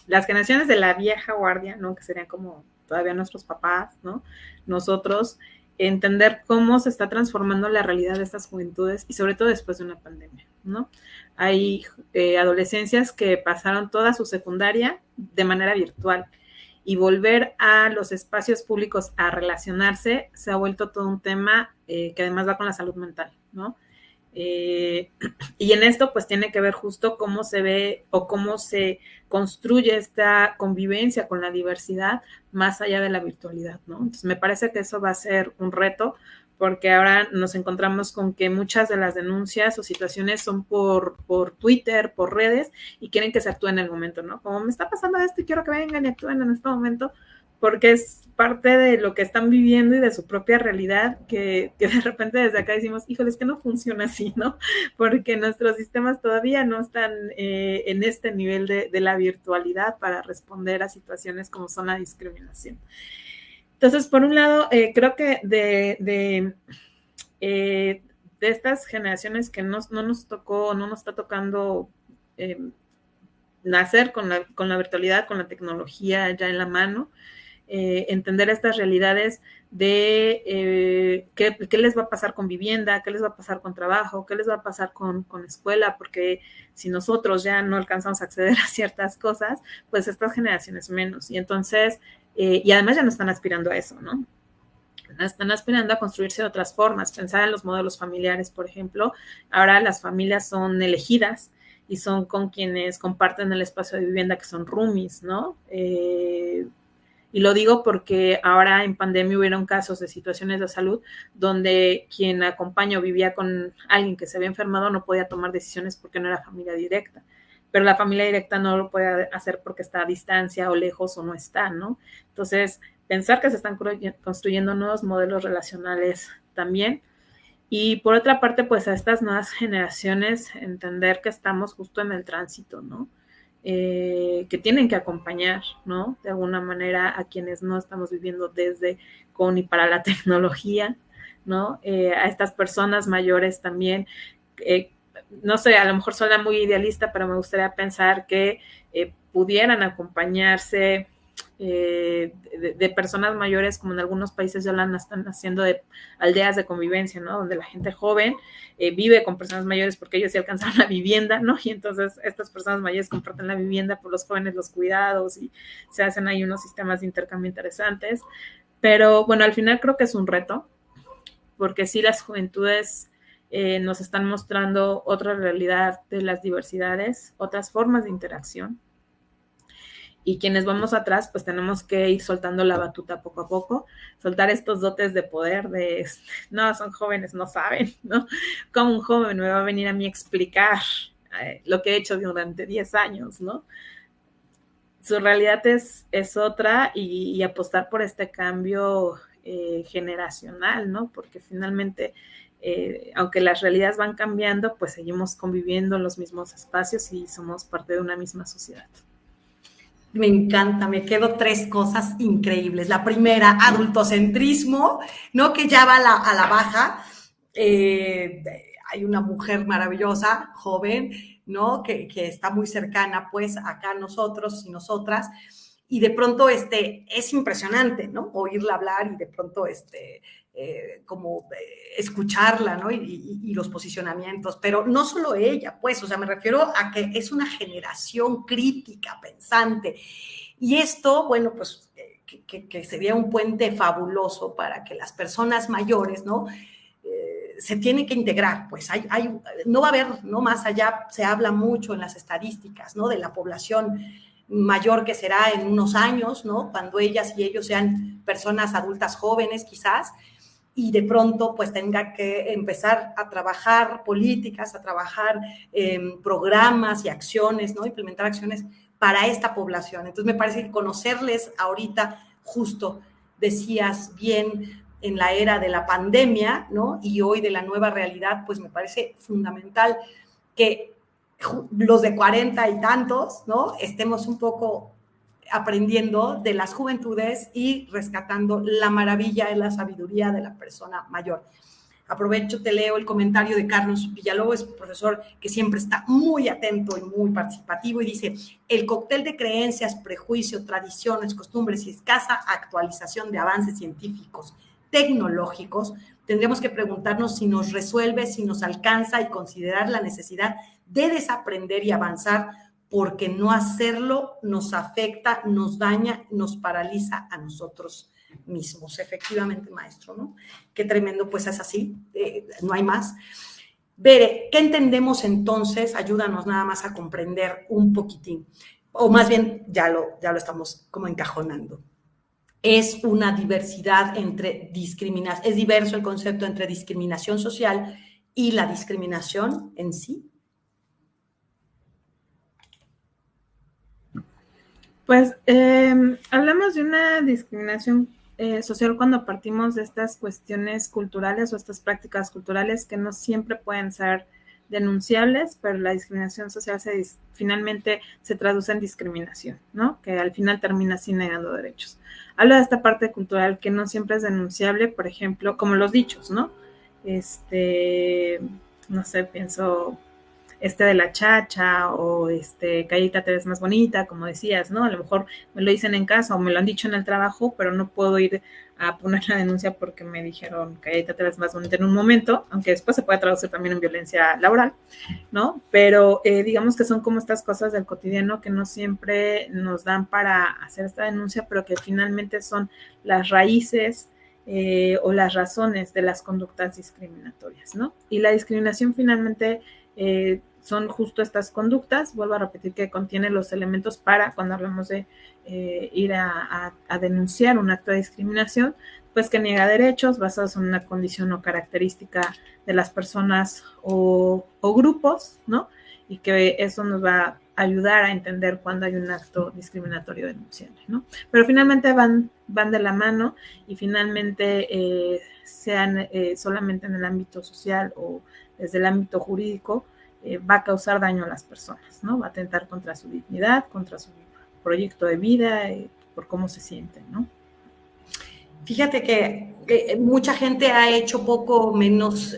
las generaciones de la vieja guardia, ¿no? Que serían como todavía nuestros papás, ¿no? Nosotros, entender cómo se está transformando la realidad de estas juventudes y sobre todo después de una pandemia, ¿no? Hay adolescencias que pasaron toda su secundaria de manera virtual y volver a los espacios públicos a relacionarse se ha vuelto todo un tema que además va con la salud mental, ¿no? Y en esto pues tiene que ver justo cómo se ve o cómo se construye esta convivencia con la diversidad más allá de la virtualidad, ¿no? Entonces me parece que eso va a ser un reto porque ahora nos encontramos con que muchas de las denuncias o situaciones son por Twitter, por redes, y quieren que se actúe en el momento, ¿no? Como me está pasando esto y quiero que vengan y actúen en este momento, porque es parte de lo que están viviendo y de su propia realidad, que de repente desde acá decimos, híjole, es que no funciona así, ¿no? Porque nuestros sistemas todavía no están en este nivel de la virtualidad para responder a situaciones como son la discriminación. Entonces, por un lado, creo que de estas generaciones que no nos tocó, no nos está tocando nacer con la virtualidad, con la tecnología ya en la mano, entender estas realidades de qué les va a pasar con vivienda, qué les va a pasar con trabajo, qué les va a pasar con escuela, porque si nosotros ya no alcanzamos a acceder a ciertas cosas, pues estas generaciones menos. Y entonces, y además ya no están aspirando a eso, ¿no? Están aspirando a construirse de otras formas, pensar en los modelos familiares, por ejemplo. Ahora las familias son elegidas y son con quienes comparten el espacio de vivienda, que son roomies, ¿no? Y lo digo porque ahora en pandemia hubieron casos de situaciones de salud donde quien acompaña o vivía con alguien que se había enfermado no podía tomar decisiones porque no era familia directa. Pero la familia directa no lo puede hacer porque está a distancia o lejos o no está, ¿no? Entonces, pensar que se están construyendo nuevos modelos relacionales también. Y por otra parte, pues a estas nuevas generaciones entender que estamos justo en el tránsito, ¿no? Que tienen que acompañar, ¿no? De alguna manera a quienes no estamos viviendo desde, con y para la tecnología, ¿no? A estas personas mayores también, no sé, a lo mejor suena muy idealista, pero me gustaría pensar que pudieran acompañarse de personas mayores, como en algunos países ya la están haciendo, de aldeas de convivencia, ¿no? Donde la gente joven vive con personas mayores porque ellos sí alcanzaron la vivienda, ¿no? Y entonces estas personas mayores comparten la vivienda, por los jóvenes los cuidados, y se hacen ahí unos sistemas de intercambio interesantes. Pero bueno, al final creo que es un reto, porque sí las juventudes nos están mostrando otra realidad de las diversidades, otras formas de interacción. Y quienes vamos atrás, pues tenemos que ir soltando la batuta poco a poco, soltar estos dotes de poder no, son jóvenes, no saben, ¿no? Como un joven me va a venir a mí a explicar lo que he hecho durante 10 años, ¿no? Su realidad es otra, y apostar por este cambio generacional, ¿no? Porque finalmente, aunque las realidades van cambiando, pues seguimos conviviendo en los mismos espacios y somos parte de una misma sociedad. Me encanta, me quedo 3 cosas increíbles. La primera, adultocentrismo, ¿no? Que ya va a la baja. Hay una mujer maravillosa, joven, ¿no? Que está muy cercana, pues, acá a nosotros y nosotras. Y de pronto, es impresionante, ¿no? Oírla hablar y de pronto, escucharla, ¿no? Y los posicionamientos, pero no solo ella, pues, o sea, me refiero a que es una generación crítica, pensante, y esto, bueno, pues, que sería un puente fabuloso para que las personas mayores, ¿no? Se tiene que integrar, pues no va a haber, ¿no? Más allá, se habla mucho en las estadísticas, ¿no? De la población mayor que será en unos años, ¿no? Cuando ellas y ellos sean personas adultas jóvenes, quizás, y de pronto pues tenga que empezar a trabajar políticas, a trabajar programas y acciones, ¿no? Implementar acciones para esta población. Entonces me parece que conocerles ahorita, justo decías bien, en la era de la pandemia, ¿no? Y hoy de la nueva realidad, pues me parece fundamental que los de 40 y tantos, ¿no? Estemos un poco aprendiendo de las juventudes y rescatando la maravilla y la sabiduría de la persona mayor. Aprovecho, te leo el comentario de Carlos Villalobos, profesor que siempre está muy atento y muy participativo, y dice: el cóctel de creencias, prejuicios, tradiciones, costumbres y escasa actualización de avances científicos, tecnológicos, tendremos que preguntarnos si nos resuelve, si nos alcanza, y considerar la necesidad de desaprender y avanzar, porque no hacerlo nos afecta, nos daña, nos paraliza a nosotros mismos. Efectivamente, maestro, ¿no? Qué tremendo, pues es así, no hay más. Bere, ¿qué entendemos entonces? Ayúdanos nada más a comprender un poquitín, o más bien ya lo estamos como encajonando. Es una diversidad entre discriminación, es diverso el concepto entre discriminación social y la discriminación en sí. Pues hablamos de una discriminación social cuando partimos de estas cuestiones culturales o estas prácticas culturales que no siempre pueden ser denunciables, pero la discriminación social finalmente se traduce en discriminación, ¿no? Que al final termina así negando derechos. Habla de esta parte cultural que no siempre es denunciable, por ejemplo, como los dichos, ¿no? No sé, pienso de la chacha o Callita te ves más bonita, como decías, ¿no? A lo mejor me lo dicen en casa o me lo han dicho en el trabajo, pero no puedo ir a poner la denuncia porque me dijeron Callita te ves más bonita en un momento, aunque después se puede traducir también en violencia laboral, ¿no? Pero digamos que son como estas cosas del cotidiano que no siempre nos dan para hacer esta denuncia, pero que finalmente son las raíces o las razones de las conductas discriminatorias, ¿no? Y la discriminación finalmente son justo estas conductas, vuelvo a repetir que contiene los elementos para cuando hablamos de ir a denunciar un acto de discriminación, pues que niega derechos basados en una condición o característica de las personas o grupos, ¿no? Y que eso nos va a ayudar a entender cuando hay un acto discriminatorio denunciable, ¿no? Pero finalmente van de la mano y finalmente sean solamente en el ámbito social o desde el ámbito jurídico, va a causar daño a las personas, ¿no? Va a atentar contra su dignidad, contra su proyecto de vida, por cómo se sienten, ¿no? Fíjate que mucha gente ha hecho poco menos,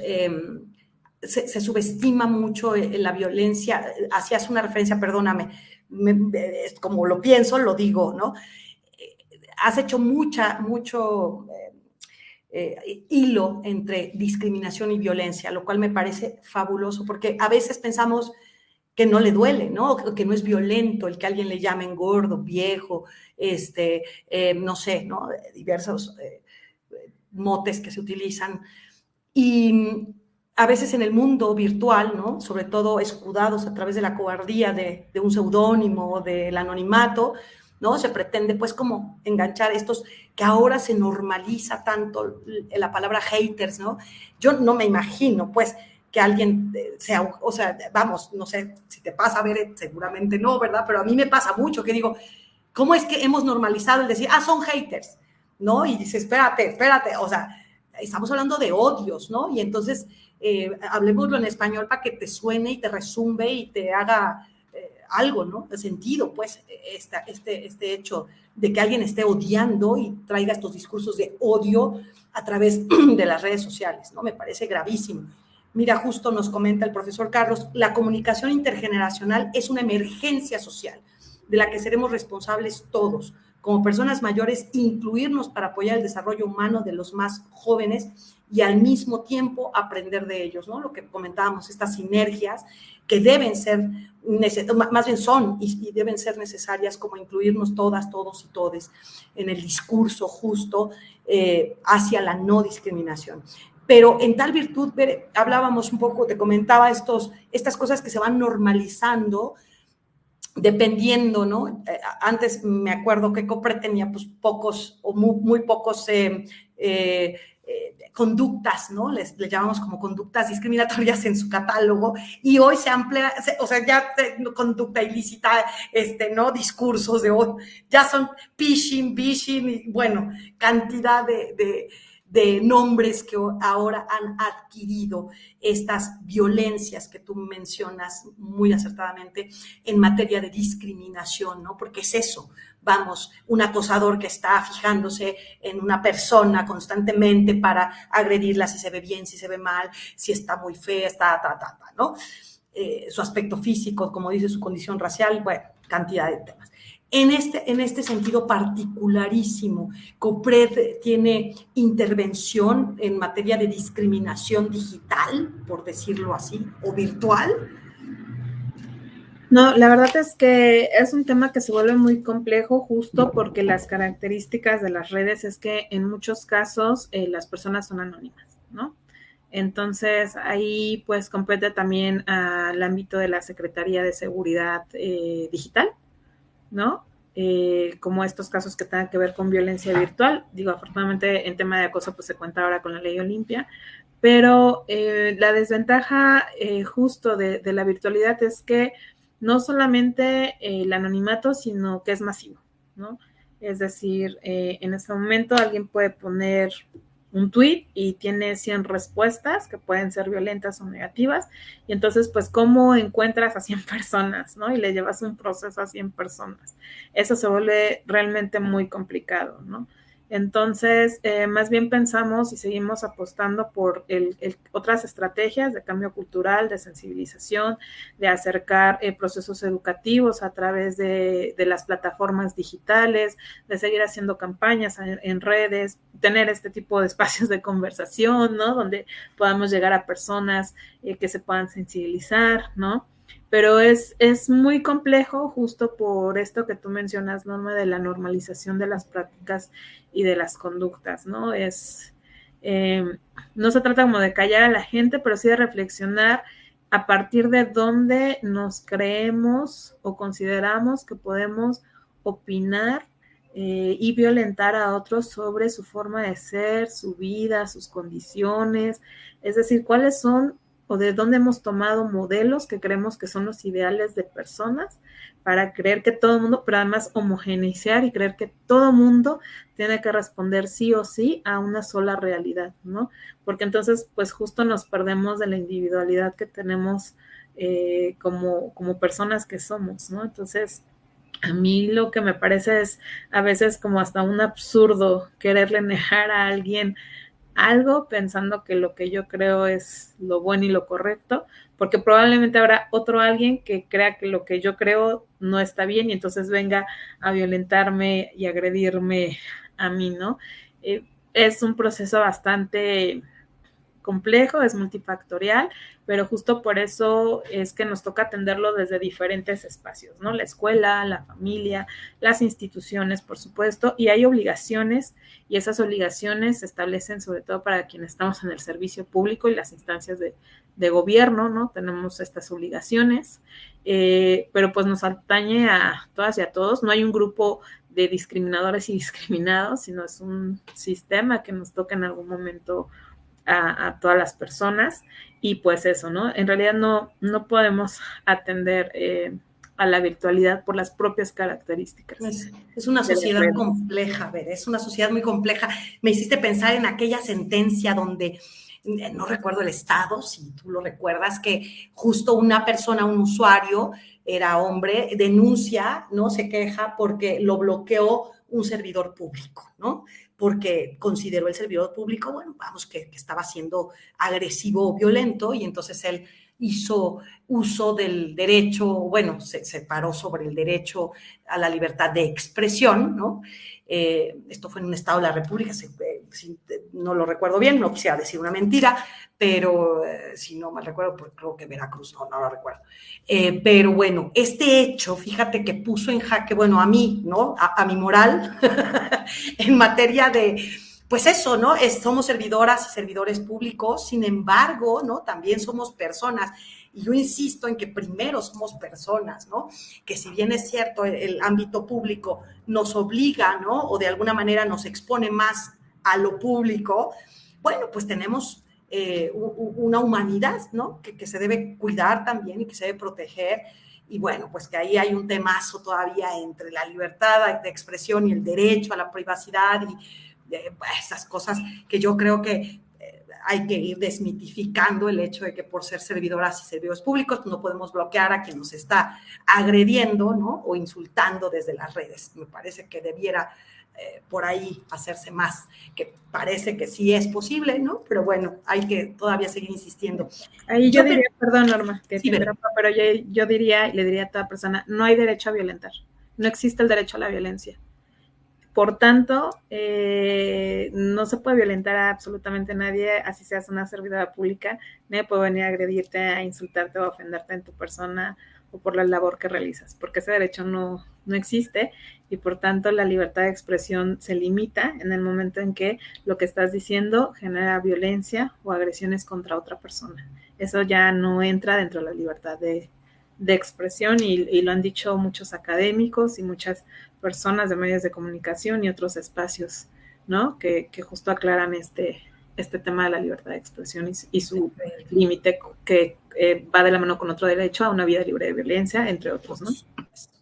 se subestima mucho la violencia. Hacías una referencia, perdóname, como lo pienso, lo digo, ¿no? Has hecho mucho hilo entre discriminación y violencia, lo cual me parece fabuloso, porque a veces pensamos que no le duele, ¿no? Que no es violento el que alguien le llamen gordo, viejo, no sé, ¿no? Diversos motes que se utilizan. Y a veces en el mundo virtual, ¿no? Sobre todo escudados a través de la cobardía de un seudónimo o del anonimato, ¿no? Se pretende pues como enganchar estos que ahora se normaliza tanto la palabra haters, ¿no? Yo no me imagino pues que alguien sea, o sea, vamos, no sé si te pasa, a ver, seguramente no, ¿verdad? Pero a mí me pasa mucho que digo, ¿cómo es que hemos normalizado el decir, son haters, ¿no? Y dices, espérate, o sea, estamos hablando de odios, ¿no? Y entonces, hablemoslo en español para que te suene y te resumbe y te haga algo, ¿no? De sentido, pues, este hecho de que alguien esté odiando y traiga estos discursos de odio a través de las redes sociales, ¿no? Me parece gravísimo. Mira, justo nos comenta el profesor Carlos, la comunicación intergeneracional es una emergencia social de la que seremos responsables todos, como personas mayores, incluirnos para apoyar el desarrollo humano de los más jóvenes y al mismo tiempo aprender de ellos, ¿no? Lo que comentábamos, estas sinergias que deben ser, más bien son y deben ser necesarias, como incluirnos todas, todos y todes en el discurso justo hacia la no discriminación. Pero en tal virtud, hablábamos un poco, te comentaba estas cosas que se van normalizando dependiendo, ¿no? Antes me acuerdo que COPRE tenía pues pocos o muy pocos conductas, ¿no? Les llamamos como conductas discriminatorias en su catálogo, y hoy se amplía, o sea, ya conducta ilícita, ¿no? Discursos de hoy, ya son phishing, y bueno, cantidad de nombres que ahora han adquirido estas violencias que tú mencionas muy acertadamente en materia de discriminación, ¿no? Porque es eso, vamos, un acosador que está fijándose en una persona constantemente para agredirla si se ve bien, si se ve mal, si está muy fea, ¿no? Su aspecto físico, como dice, su condición racial, bueno, cantidad de temas. En este sentido particularísimo, COPRED tiene intervención en materia de discriminación digital, por decirlo así, o virtual. No, la verdad es que es un tema que se vuelve muy complejo justo porque las características de las redes es que en muchos casos las personas son anónimas, ¿no? Entonces ahí pues compete también al ámbito de la Secretaría de Seguridad Digital, ¿no? Como estos casos que tengan que ver con violencia virtual. Digo, afortunadamente en tema de acoso pues se cuenta ahora con la ley Olimpia, pero la desventaja justo de la virtualidad es que no solamente el anonimato, sino que es masivo, ¿no? Es decir, en este momento alguien puede poner un tweet y tiene 100 respuestas que pueden ser violentas o negativas, y entonces, pues, ¿cómo encuentras a 100 personas, no? Y le llevas un proceso a 100 personas. Eso se vuelve realmente muy complicado, ¿no? Entonces, más bien pensamos y seguimos apostando por otras estrategias de cambio cultural, de sensibilización, de acercar procesos educativos a través de las plataformas digitales, de seguir haciendo campañas en redes, tener este tipo de espacios de conversación, ¿no? Donde podamos llegar a personas que se puedan sensibilizar, ¿no? Pero es muy complejo justo por esto que tú mencionas, Norma, de la normalización de las prácticas y de las conductas, ¿no? No se trata como de callar a la gente, pero sí de reflexionar a partir de dónde nos creemos o consideramos que podemos opinar y violentar a otros sobre su forma de ser, su vida, sus condiciones, es decir, cuáles son o de dónde hemos tomado modelos que creemos que son los ideales de personas para creer que todo el mundo, pero además homogeneizar y creer que todo mundo tiene que responder sí o sí a una sola realidad, ¿no? Porque entonces, pues justo nos perdemos de la individualidad que tenemos como personas que somos, ¿no? Entonces, a mí lo que me parece es a veces como hasta un absurdo quererle negar a alguien algo pensando que lo que yo creo es lo bueno y lo correcto, porque probablemente habrá otro alguien que crea que lo que yo creo no está bien y entonces venga a violentarme y agredirme a mí, ¿no? Es un proceso bastante complejo, es multifactorial, pero justo por eso es que nos toca atenderlo desde diferentes espacios, ¿no? La escuela, la familia, las instituciones, por supuesto, y hay obligaciones, y esas obligaciones se establecen sobre todo para quienes estamos en el servicio público y las instancias de gobierno, ¿no? Tenemos estas obligaciones, pero pues nos atañe a todas y a todos, no hay un grupo de discriminadores y discriminados, sino es un sistema que nos toca en algún momento a todas las personas, y pues eso, ¿no? En realidad no podemos atender a la virtualidad por las propias características. Es una sociedad compleja, ver, es una sociedad muy compleja. Me hiciste pensar en aquella sentencia donde, no recuerdo el estado, si tú lo recuerdas, que justo una persona, un usuario, era hombre, denuncia, ¿no? Se queja porque lo bloqueó un servidor público, ¿no? Porque consideró el servidor público, bueno, vamos, que estaba siendo agresivo o violento, y entonces él hizo uso del derecho, bueno, se paró sobre el derecho a la libertad de expresión, ¿no? Esto fue en un estado de la República, si no lo recuerdo bien, no quisiera decir una mentira, pero si no mal recuerdo, pues creo que Veracruz, no lo recuerdo. Pero bueno, este hecho, fíjate que puso en jaque, bueno, a mí, ¿no? A mi moral, en materia de, pues eso, ¿no? Somos servidoras y servidores públicos, sin embargo, ¿no? También somos personas. Y yo insisto en que primero somos personas, ¿no? Que si bien es cierto, el ámbito público nos obliga, ¿no? O de alguna manera nos expone más a lo público, bueno, pues tenemos una humanidad, ¿no? Que se debe cuidar también y que se debe proteger. Y bueno, pues que ahí hay un temazo todavía entre la libertad de expresión y el derecho a la privacidad y esas cosas que yo creo que hay que ir desmitificando el hecho de que por ser servidoras y servidores públicos no podemos bloquear a quien nos está agrediendo, ¿no? O insultando desde las redes. Me parece que debiera por ahí hacerse más, que parece que sí es posible, ¿no? Pero bueno, hay que todavía seguir insistiendo. Ahí yo diría, perdón Norma, que sí, te interrumpa, pero yo diría y le diría a toda persona, no hay derecho a violentar, no existe el derecho a la violencia. Por tanto, no se puede violentar a absolutamente nadie, así seas una servidora pública, nadie puede venir a agredirte, a insultarte o a ofenderte en tu persona o por la labor que realizas, porque ese derecho no existe y por tanto la libertad de expresión se limita en el momento en que lo que estás diciendo genera violencia o agresiones contra otra persona. Eso ya no entra dentro de la libertad de expresión y lo han dicho muchos académicos y muchas personas de medios de comunicación y otros espacios, ¿no? Que justo aclaran este tema de la libertad de expresión y su límite que va de la mano con otro derecho a una vida libre de violencia, entre otros, ¿no?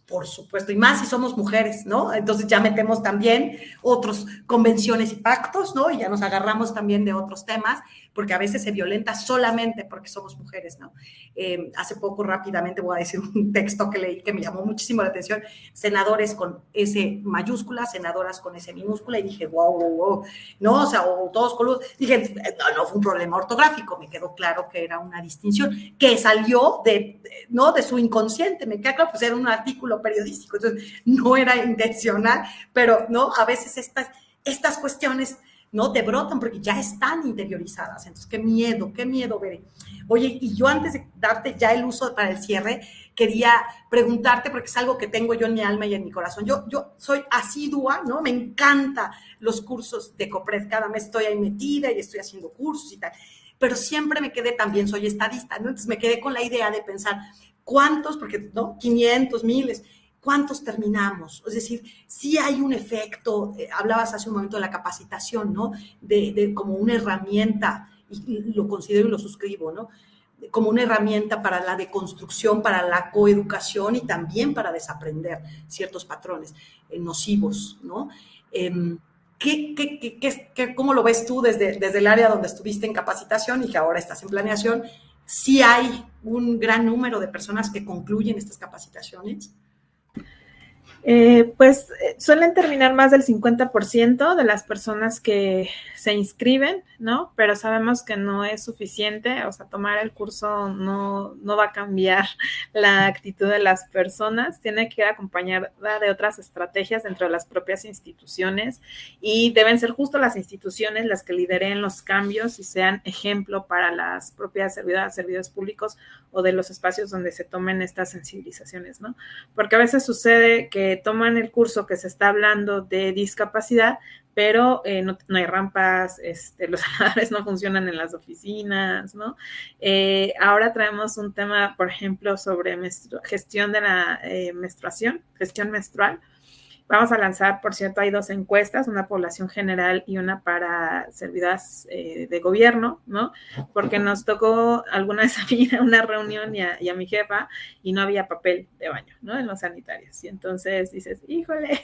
Por supuesto, y más si somos mujeres, ¿no? Entonces ya metemos también otras convenciones y pactos, ¿no? Y ya nos agarramos también de otros temas, porque a veces se violenta solamente porque somos mujeres, ¿no? Hace poco, rápidamente, voy a decir un texto que leí que me llamó muchísimo la atención, senadores con S mayúscula, senadoras con S minúscula, y dije, wow, ¿no? O sea, o todos con dije, no fue un problema ortográfico, me quedó claro que era una distinción que salió ¿no? De su inconsciente, me queda claro, pues era un artículo periodístico, entonces no era intencional, pero no, a veces estas cuestiones no te brotan porque ya están interiorizadas, entonces qué miedo, Bere. Oye, y yo antes de darte ya el uso para el cierre, quería preguntarte, porque es algo que tengo yo en mi alma y en mi corazón, yo soy asidua, ¿no? Me encanta los cursos de COPRED, cada mes estoy ahí metida y estoy haciendo cursos y tal, pero siempre me quedé, también soy estadista, ¿no? Entonces me quedé con la idea de pensar, ¿cuántos? Porque, ¿no? 500, miles, ¿cuántos terminamos? Es decir, sí hay un efecto, hablabas hace un momento de la capacitación, ¿no? De como una herramienta, y lo considero y lo suscribo, ¿no? Como una herramienta para la deconstrucción, para la coeducación y también para desaprender ciertos patrones nocivos, ¿no? ¿Cómo lo ves tú desde el área donde estuviste en capacitación y que ahora estás en planeación? ¿Sí hay un gran número de personas que concluyen estas capacitaciones? Pues suelen terminar más del 50% de las personas que se inscriben, ¿no? Pero sabemos que no es suficiente, o sea, tomar el curso no va a cambiar la actitud de las personas, tiene que ir acompañada de otras estrategias dentro de las propias instituciones y deben ser justo las instituciones las que lideren los cambios y sean ejemplo para las propias servidores públicos o de los espacios donde se tomen estas sensibilizaciones, ¿no? Porque a veces sucede que toman el curso que se está hablando de discapacidad, pero no hay rampas, los elevadores no funcionan en las oficinas, ¿no? Ahora traemos un tema, por ejemplo, sobre gestión de la menstruación, gestión menstrual. Vamos a lanzar, por cierto, hay 2 encuestas, una población general y una para servidoras de gobierno, ¿no? Porque nos tocó alguna vez a mí una reunión y a mi jefa y no había papel de baño, ¿no? En los sanitarios. Y entonces dices, híjole,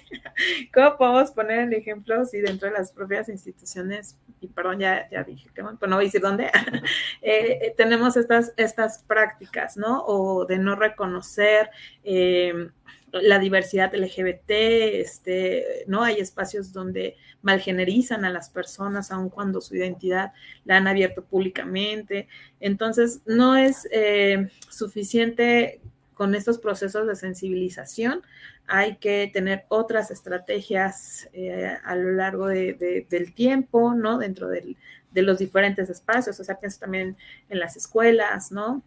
¿cómo podemos poner el ejemplo si dentro de las propias instituciones, y perdón, ya dije, pues no voy a decir dónde, tenemos estas prácticas, ¿no? O de no reconocer la diversidad LGBT, ¿no? Hay espacios donde malgenerizan a las personas, aun cuando su identidad la han abierto públicamente. Entonces, no es suficiente con estos procesos de sensibilización. Hay que tener otras estrategias a lo largo del tiempo, ¿no? Dentro de los diferentes espacios, o sea, pienso también en las escuelas, ¿no?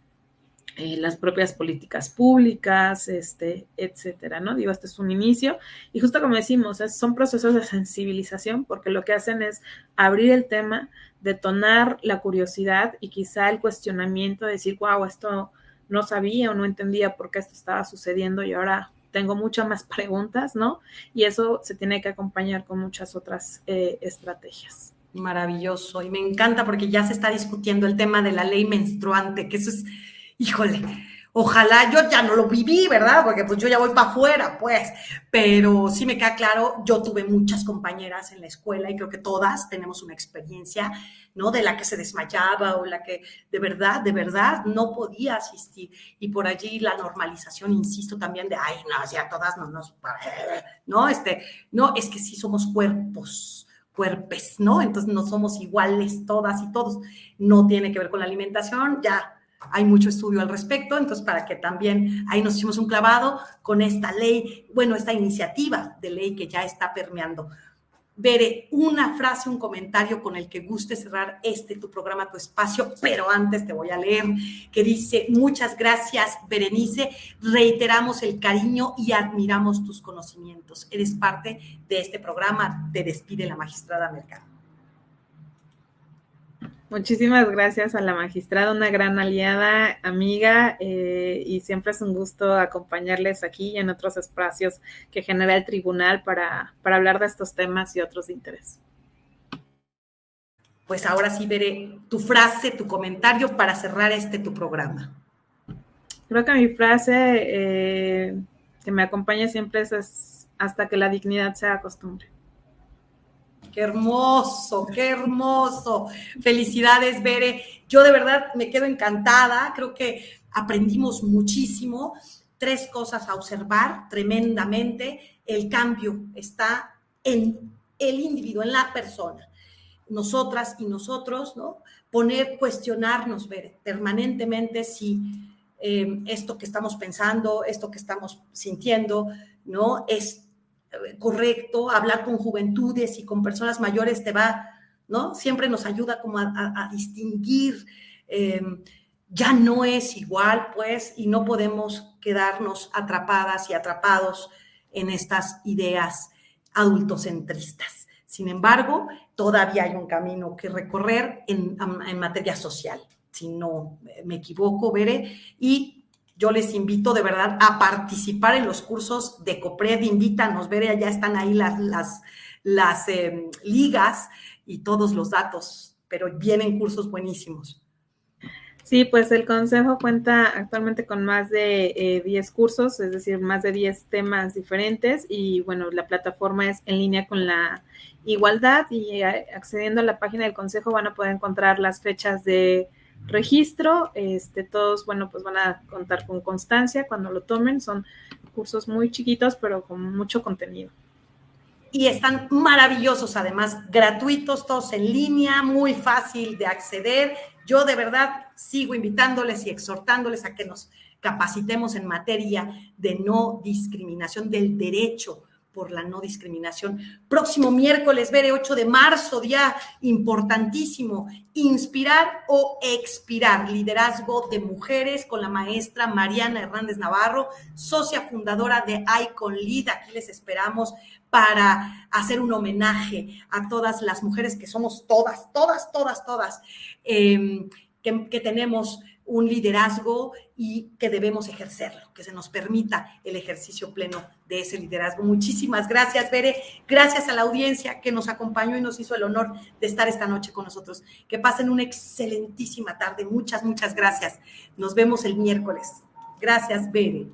Las propias políticas públicas, etcétera, ¿no? Digo, este es un inicio y justo como decimos, son procesos de sensibilización porque lo que hacen es abrir el tema, detonar la curiosidad y quizá el cuestionamiento de decir, wow, esto no sabía o no entendía por qué esto estaba sucediendo y ahora tengo muchas más preguntas, ¿no? Y eso se tiene que acompañar con muchas otras estrategias. Maravilloso. Y me encanta porque ya se está discutiendo el tema de la ley menstruante, que eso es, híjole, ojalá yo ya no lo viví, ¿verdad? Porque pues yo ya voy para afuera, pues. Pero sí me queda claro, yo tuve muchas compañeras en la escuela y creo que todas tenemos una experiencia, ¿no? De la que se desmayaba o la que de verdad no podía asistir. Y por allí la normalización, insisto, también de, ay, no, ya todas no nos, no, no, es que sí somos cuerpes, ¿no? Entonces no somos iguales todas y todos. No tiene que ver con la alimentación, ya hay mucho estudio al respecto, entonces para que también ahí nos hicimos un clavado con esta ley, bueno, esta iniciativa de ley que ya está permeando. Veré una frase, un comentario con el que guste cerrar tu programa, tu espacio, pero antes te voy a leer, que dice: muchas gracias, Berenice, reiteramos el cariño y admiramos tus conocimientos. Eres parte de este programa, te despide la magistrada Mercado. Muchísimas gracias a la magistrada, una gran aliada, amiga, y siempre es un gusto acompañarles aquí y en otros espacios que genera el tribunal para hablar de estos temas y otros de interés. Pues ahora sí veré tu frase, tu comentario para cerrar tu programa. Creo que mi frase que me acompaña siempre es hasta que la dignidad sea costumbre. Qué hermoso, qué hermoso. Felicidades, Bere. Yo de verdad me quedo encantada. Creo que aprendimos muchísimo. 3 cosas a observar tremendamente. El cambio está en el individuo, en la persona. Nosotras y nosotros, ¿no? Cuestionarnos, Bere, permanentemente si esto que estamos pensando, esto que estamos sintiendo, ¿no? Es correcto, hablar con juventudes y con personas mayores ¿no? Siempre nos ayuda como a distinguir, ya no es igual, pues, y no podemos quedarnos atrapadas y atrapados en estas ideas adultocentristas. Sin embargo, todavía hay un camino que recorrer en materia social, si no me equivoco, Bere, y yo les invito de verdad a participar en los cursos de COPRED. Invítanos, Bere, ya están ahí las ligas y todos los datos, pero vienen cursos buenísimos. Sí, pues el Consejo cuenta actualmente con más de 10 cursos, es decir, más de 10 temas diferentes y bueno, la plataforma es en línea con la igualdad y accediendo a la página del Consejo van a poder encontrar las fechas de registro, todos, bueno, pues van a contar con constancia cuando lo tomen, son cursos muy chiquitos pero con mucho contenido. Y están maravillosos, además, gratuitos, todos en línea, muy fácil de acceder. Yo de verdad sigo invitándoles y exhortándoles a que nos capacitemos en materia de no discriminación, del derecho por la no discriminación. Próximo miércoles, Bere, 8 de marzo, día importantísimo, inspirar o expirar, liderazgo de mujeres con la maestra Mariana Hernández Navarro, socia fundadora de Icon Lead. Aquí les esperamos para hacer un homenaje a todas las mujeres que somos todas, que tenemos un liderazgo y que debemos ejercerlo, que se nos permita el ejercicio pleno de ese liderazgo. Muchísimas gracias, Bere. Gracias a la audiencia que nos acompañó y nos hizo el honor de estar esta noche con nosotros. Que pasen una excelentísima tarde. Muchas gracias. Nos vemos el miércoles. Gracias, Bere.